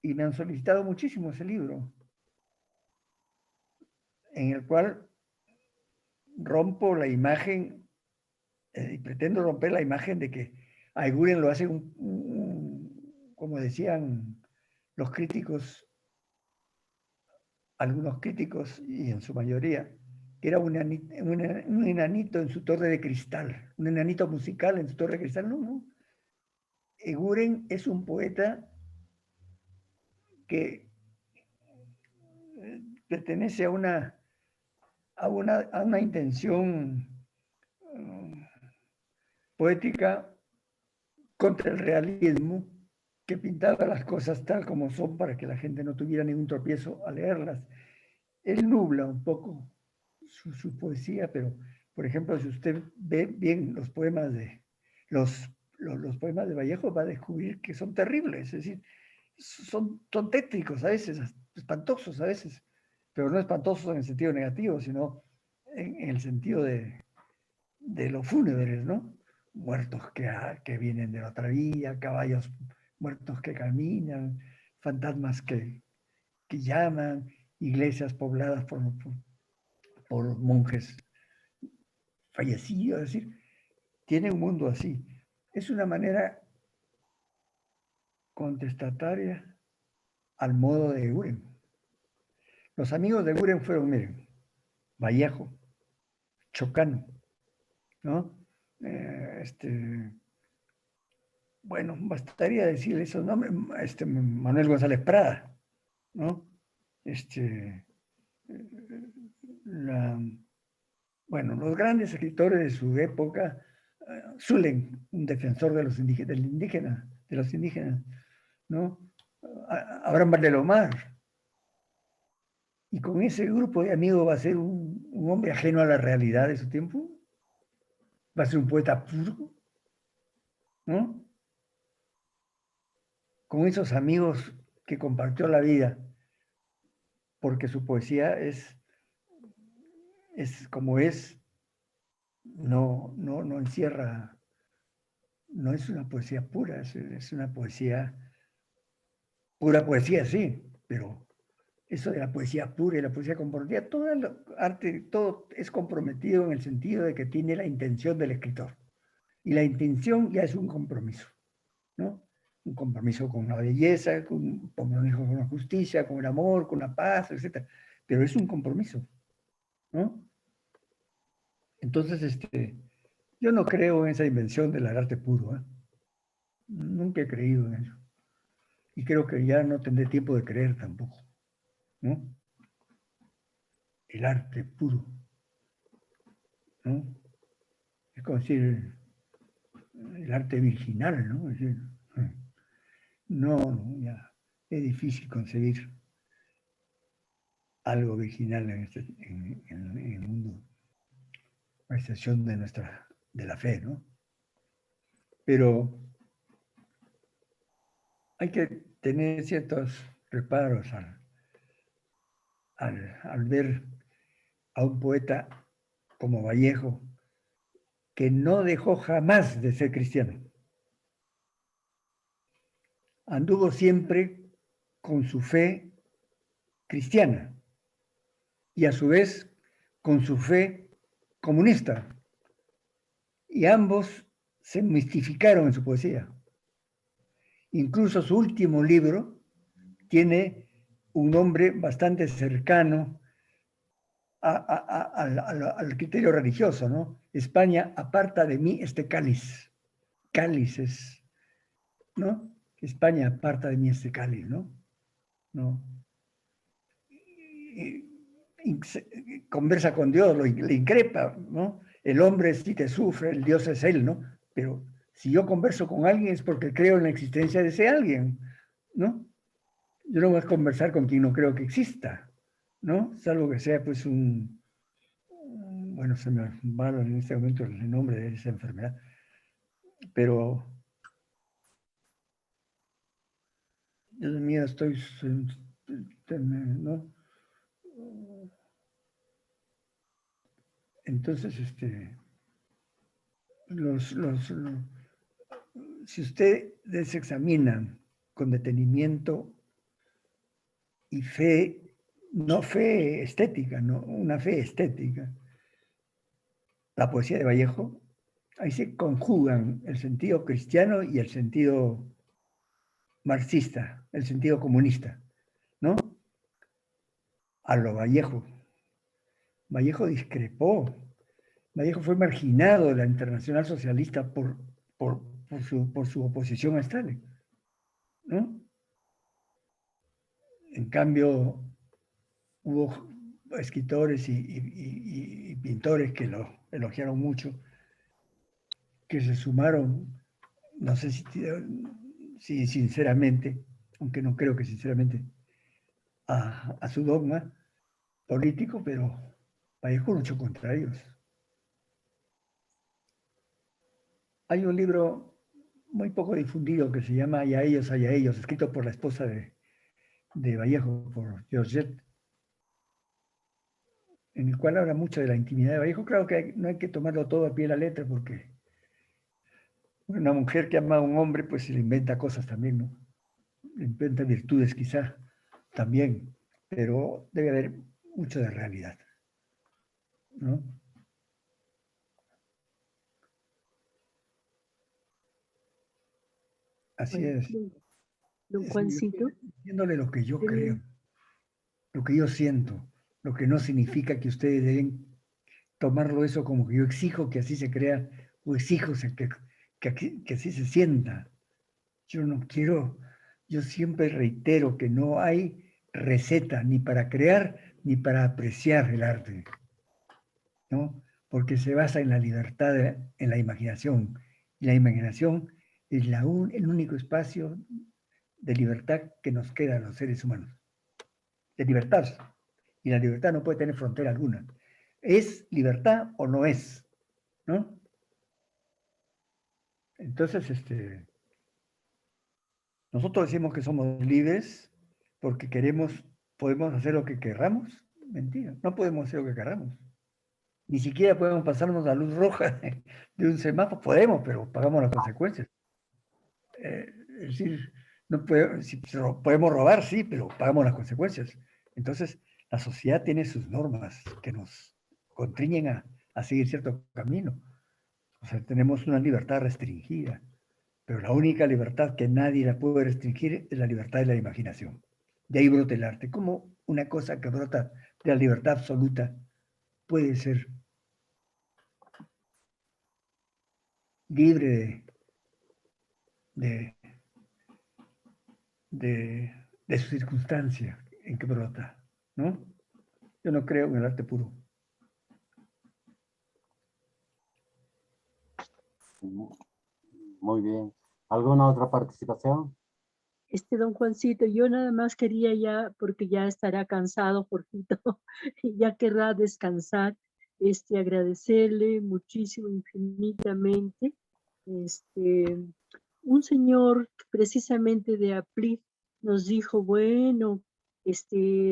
y me han solicitado muchísimo ese libro, en el cual rompo la imagen, y pretendo romper la imagen de que a Eguren lo hace como decían los críticos, algunos críticos, y en su mayoría, que era un enanito en su torre de cristal, un enanito musical en su torre de cristal. No. Eguren es un poeta que pertenece a una intención poética contra el realismo, que pintaba las cosas tal como son para que la gente no tuviera ningún tropiezo al leerlas. Él nubla un poco su poesía, pero, por ejemplo, si usted ve bien los poemas los poemas de Vallejo, va a descubrir que son terribles, es decir, son tétricos a veces, espantosos a veces, pero no espantosos en el sentido negativo, sino en el sentido de los fúnebres, ¿no? Muertos que vienen de la otra vida, caballos muertos que caminan, fantasmas que llaman, iglesias pobladas por monjes fallecidos, es decir, tiene un mundo así. Es una manera contestataria al modo de Eguren. Los amigos de Eguren fueron, miren, Vallejo, Chocano, ¿no? Bueno, bastaría decir esos nombres, Manuel González Prada, ¿no? Bueno, los grandes escritores de su época, Zulen, un defensor de los indígenas, ¿no? Abraham Valdelomar. Y con ese grupo de amigos va a ser un hombre ajeno a la realidad de su tiempo, va a ser un poeta puro, ¿no? Con esos amigos que compartió la vida, porque su poesía es como es, no encierra, no es una poesía pura, es una poesía, pura poesía, sí, pero eso de la poesía pura y la poesía comprometida, todo el arte, todo es comprometido en el sentido de que tiene la intención del escritor. Y la intención ya es un compromiso, ¿no? Un compromiso con la belleza, un compromiso con la justicia, con el amor, con la paz, etc. Pero es un compromiso, ¿no? Entonces, yo no creo en esa invención del arte puro, ¿eh? Nunca he creído en eso. Y creo que ya no tendré tiempo de creer tampoco, ¿no? El arte puro, ¿no? Es como decir el arte virginal, ¿no? Es decir, no, ya es difícil concebir algo virginal en el mundo, a excepción de la fe, ¿no? Pero hay que tener ciertos reparos al ver a un poeta como Vallejo, que no dejó jamás de ser cristiano. Anduvo siempre con su fe cristiana y a su vez con su fe comunista. Y ambos se mistificaron en su poesía. Incluso su último libro tiene un nombre bastante cercano al criterio religioso, ¿no? España, aparta de mí este cáliz. Cálices, ¿no? España, aparta de mí este cáliz, ¿no? ¿No? Conversa con Dios, le increpa, ¿no? El hombre sí te sufre, el Dios es él, ¿no? Pero si yo converso con alguien es porque creo en la existencia de ese alguien, ¿no? Yo no voy a conversar con quien no creo que exista, ¿no? Salvo que sea pues bueno, se me va en este momento el nombre de esa enfermedad, pero Dios mío, ¿no? Entonces, si ustedes examinan con detenimiento y fe, no fe estética, no una fe estética, la poesía de Vallejo, ahí se conjugan el sentido cristiano y el sentido marxista, el sentido comunista, ¿no? A lo Vallejo. Vallejo discrepó. Vallejo fue marginado de la Internacional Socialista por su oposición a Stalin, ¿no? En cambio, hubo escritores y pintores que lo elogiaron mucho, que se sumaron, no sé si sinceramente, aunque no creo que sinceramente, a su dogma político, pero Vallejo luchó contra ellos. Hay un libro muy poco difundido que se llama Y a ellos, escrito por la esposa de Vallejo, por Georgette, en el cual habla mucho de la intimidad de Vallejo. Claro que no hay que tomarlo todo a pie de la letra, porque una mujer que ama a un hombre, pues se le inventa cosas también, ¿no? Le inventa virtudes quizá también, pero debe haber mucho de realidad, ¿no? Así Bueno, es. don Juancito. Diciéndole lo que yo creo, lo que yo siento, lo que no significa que ustedes deben tomarlo eso como que yo exijo que así se crea o exijo que así se sienta. Yo no quiero, yo siempre reitero que no hay receta ni para crear ni para apreciar el arte, ¿no? Porque se basa en la libertad, en la imaginación. Y la imaginación es el único espacio de libertad que nos queda a los seres humanos. De libertad. Y la libertad no puede tener frontera alguna. ¿Es libertad o no es? ¿No? Entonces, nosotros decimos que somos libres porque podemos hacer lo que querramos. Mentira, no podemos hacer lo que queramos. Ni siquiera podemos pasarnos la luz roja de un semáforo. Podemos, pero pagamos las consecuencias. Es decir, podemos robar, sí, pero pagamos las consecuencias. Entonces, la sociedad tiene sus normas que nos constriñen a seguir cierto camino. O sea, tenemos una libertad restringida, pero la única libertad que nadie la puede restringir es la libertad de la imaginación. De ahí brota el arte. ¿Cómo una cosa que brota de la libertad absoluta puede ser libre de su circunstancia en que brota, ¿no? Yo no creo en el arte puro. Muy bien. ¿Alguna otra participación? Don Juancito, yo nada más quería ya, porque ya estará cansado, Jorgito, y ya querrá descansar, agradecerle muchísimo, infinitamente, un señor precisamente de Apli nos dijo, bueno,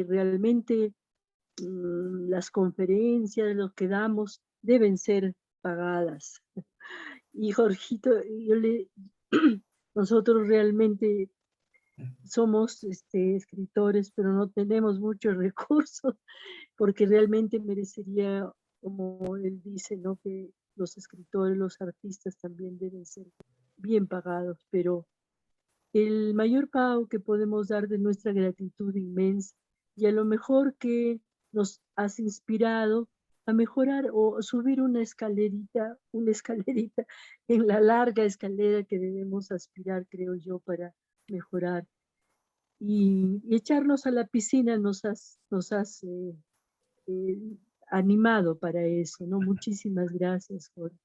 realmente las conferencias, lo que damos, deben ser pagadas. Y Jorgito, nosotros realmente somos escritores, pero no tenemos muchos recursos, porque realmente merecería, como él dice, ¿no? Que los escritores, los artistas también deben ser bien pagados, pero el mayor pago que podemos dar de nuestra gratitud inmensa y a lo mejor que nos has inspirado a mejorar o subir una escalerita en la larga escalera que debemos aspirar, creo yo, para mejorar. Y echarnos a la piscina nos has animado para eso, ¿no? Muchísimas gracias, Jorge.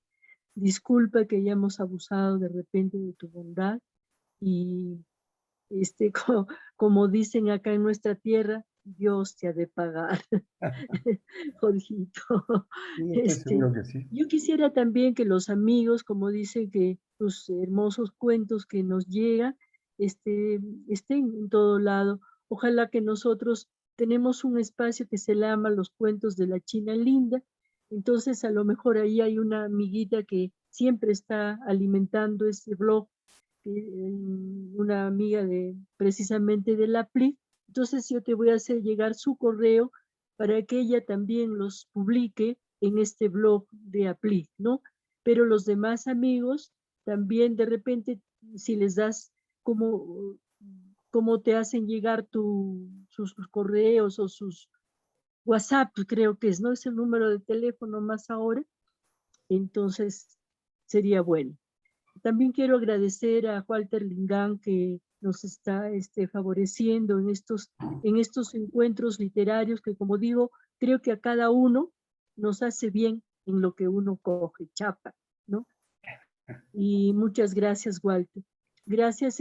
Disculpa que hayamos abusado de repente de tu bondad y como dicen acá en nuestra tierra, Dios te ha de pagar, Jorgito. Seguro que sí. Yo quisiera también que los amigos, como dicen que tus hermosos cuentos que nos llegan, estén en todo lado. Ojalá que nosotros tenemos un espacio que se llama Los Cuentos de la China Linda, entonces a lo mejor ahí hay una amiguita que siempre está alimentando ese blog, una amiga precisamente de la PLI, entonces yo te voy a hacer llegar su correo para que ella también los publique en este blog de APLI, ¿no? Pero los demás amigos también de repente, si les das cómo te hacen llegar sus correos o sus WhatsApp, creo que ¿no? Es el número de teléfono más ahora, entonces sería bueno. También quiero agradecer a Walter Lingán que nos está favoreciendo en estos encuentros literarios que, como digo, creo que a cada uno nos hace bien en lo que uno coge, chapa, ¿no? Y muchas gracias, Walter. Gracias,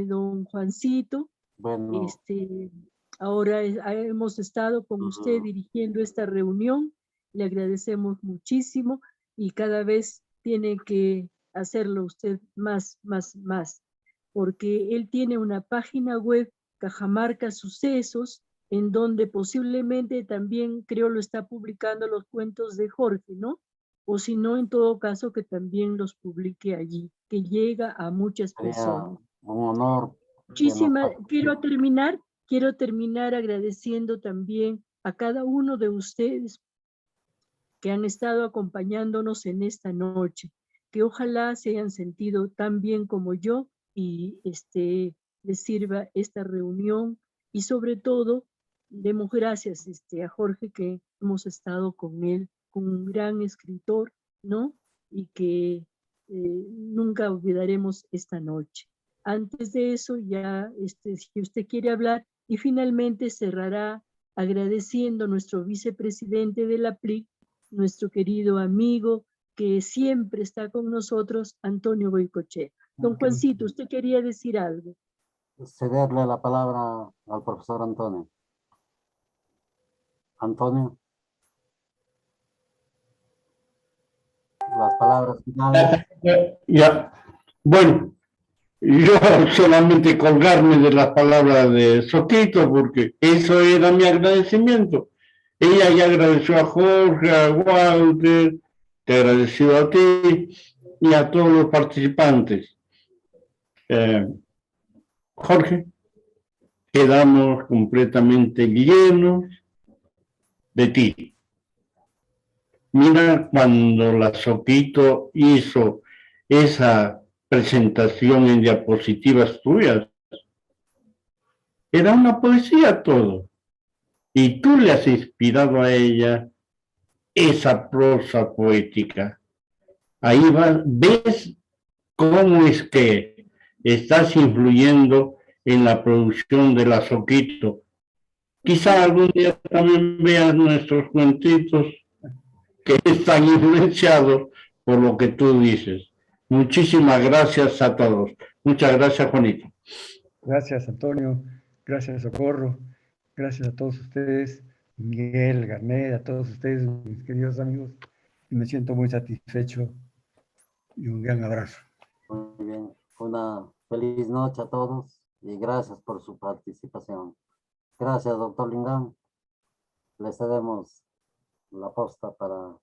don Juancito. Bueno. Ahora hemos estado con usted dirigiendo esta reunión. Le agradecemos muchísimo y cada vez tiene que hacerlo usted más, porque él tiene una página web, Cajamarca Sucesos, en donde posiblemente también creo lo está publicando los cuentos de Jorge, ¿no? O si no, en todo caso, que también los publique allí, que llega a muchas personas. Un honor. Muchísimas, quiero terminar agradeciendo también a cada uno de ustedes que han estado acompañándonos en esta noche, que ojalá se hayan sentido tan bien como yo y les sirva esta reunión y sobre todo demos gracias a Jorge que hemos estado con él, con un gran escritor, ¿no? Y que nunca olvidaremos esta noche. Antes de eso ya, si usted quiere hablar y finalmente cerrará agradeciendo a nuestro vicepresidente de la PLIC, nuestro querido amigo que siempre está con nosotros, Antonio Goicoechea. Don Juancito, ¿usted quería decir algo? Cederle la palabra al profesor Antonio. Antonio. Las palabras finales. Ya. Bueno, yo solamente colgarme de las palabras de Soquito, porque eso era mi agradecimiento. Ella ya agradeció a Jorge, a Walter, te agradeció a ti y a todos los participantes. Jorge, quedamos completamente llenos de ti. Mira cuando la Soquito hizo esa presentación en diapositivas tuyas, era una poesía todo. Y tú le has inspirado a ella esa prosa poética. Ahí ves cómo es que estás influyendo en la producción de la Soquito. Quizá algún día también veas nuestros cuentitos que están influenciados por lo que tú dices. Muchísimas gracias a todos. Muchas gracias, Juanito. Gracias, Antonio. Gracias, Socorro. Gracias a todos ustedes, Miguel, Garnet, a todos ustedes, mis queridos amigos. Y me siento muy satisfecho y un gran abrazo. Muy bien. Una feliz noche a todos y gracias por su participación. Gracias, doctor Lingán. Le cedemos la posta para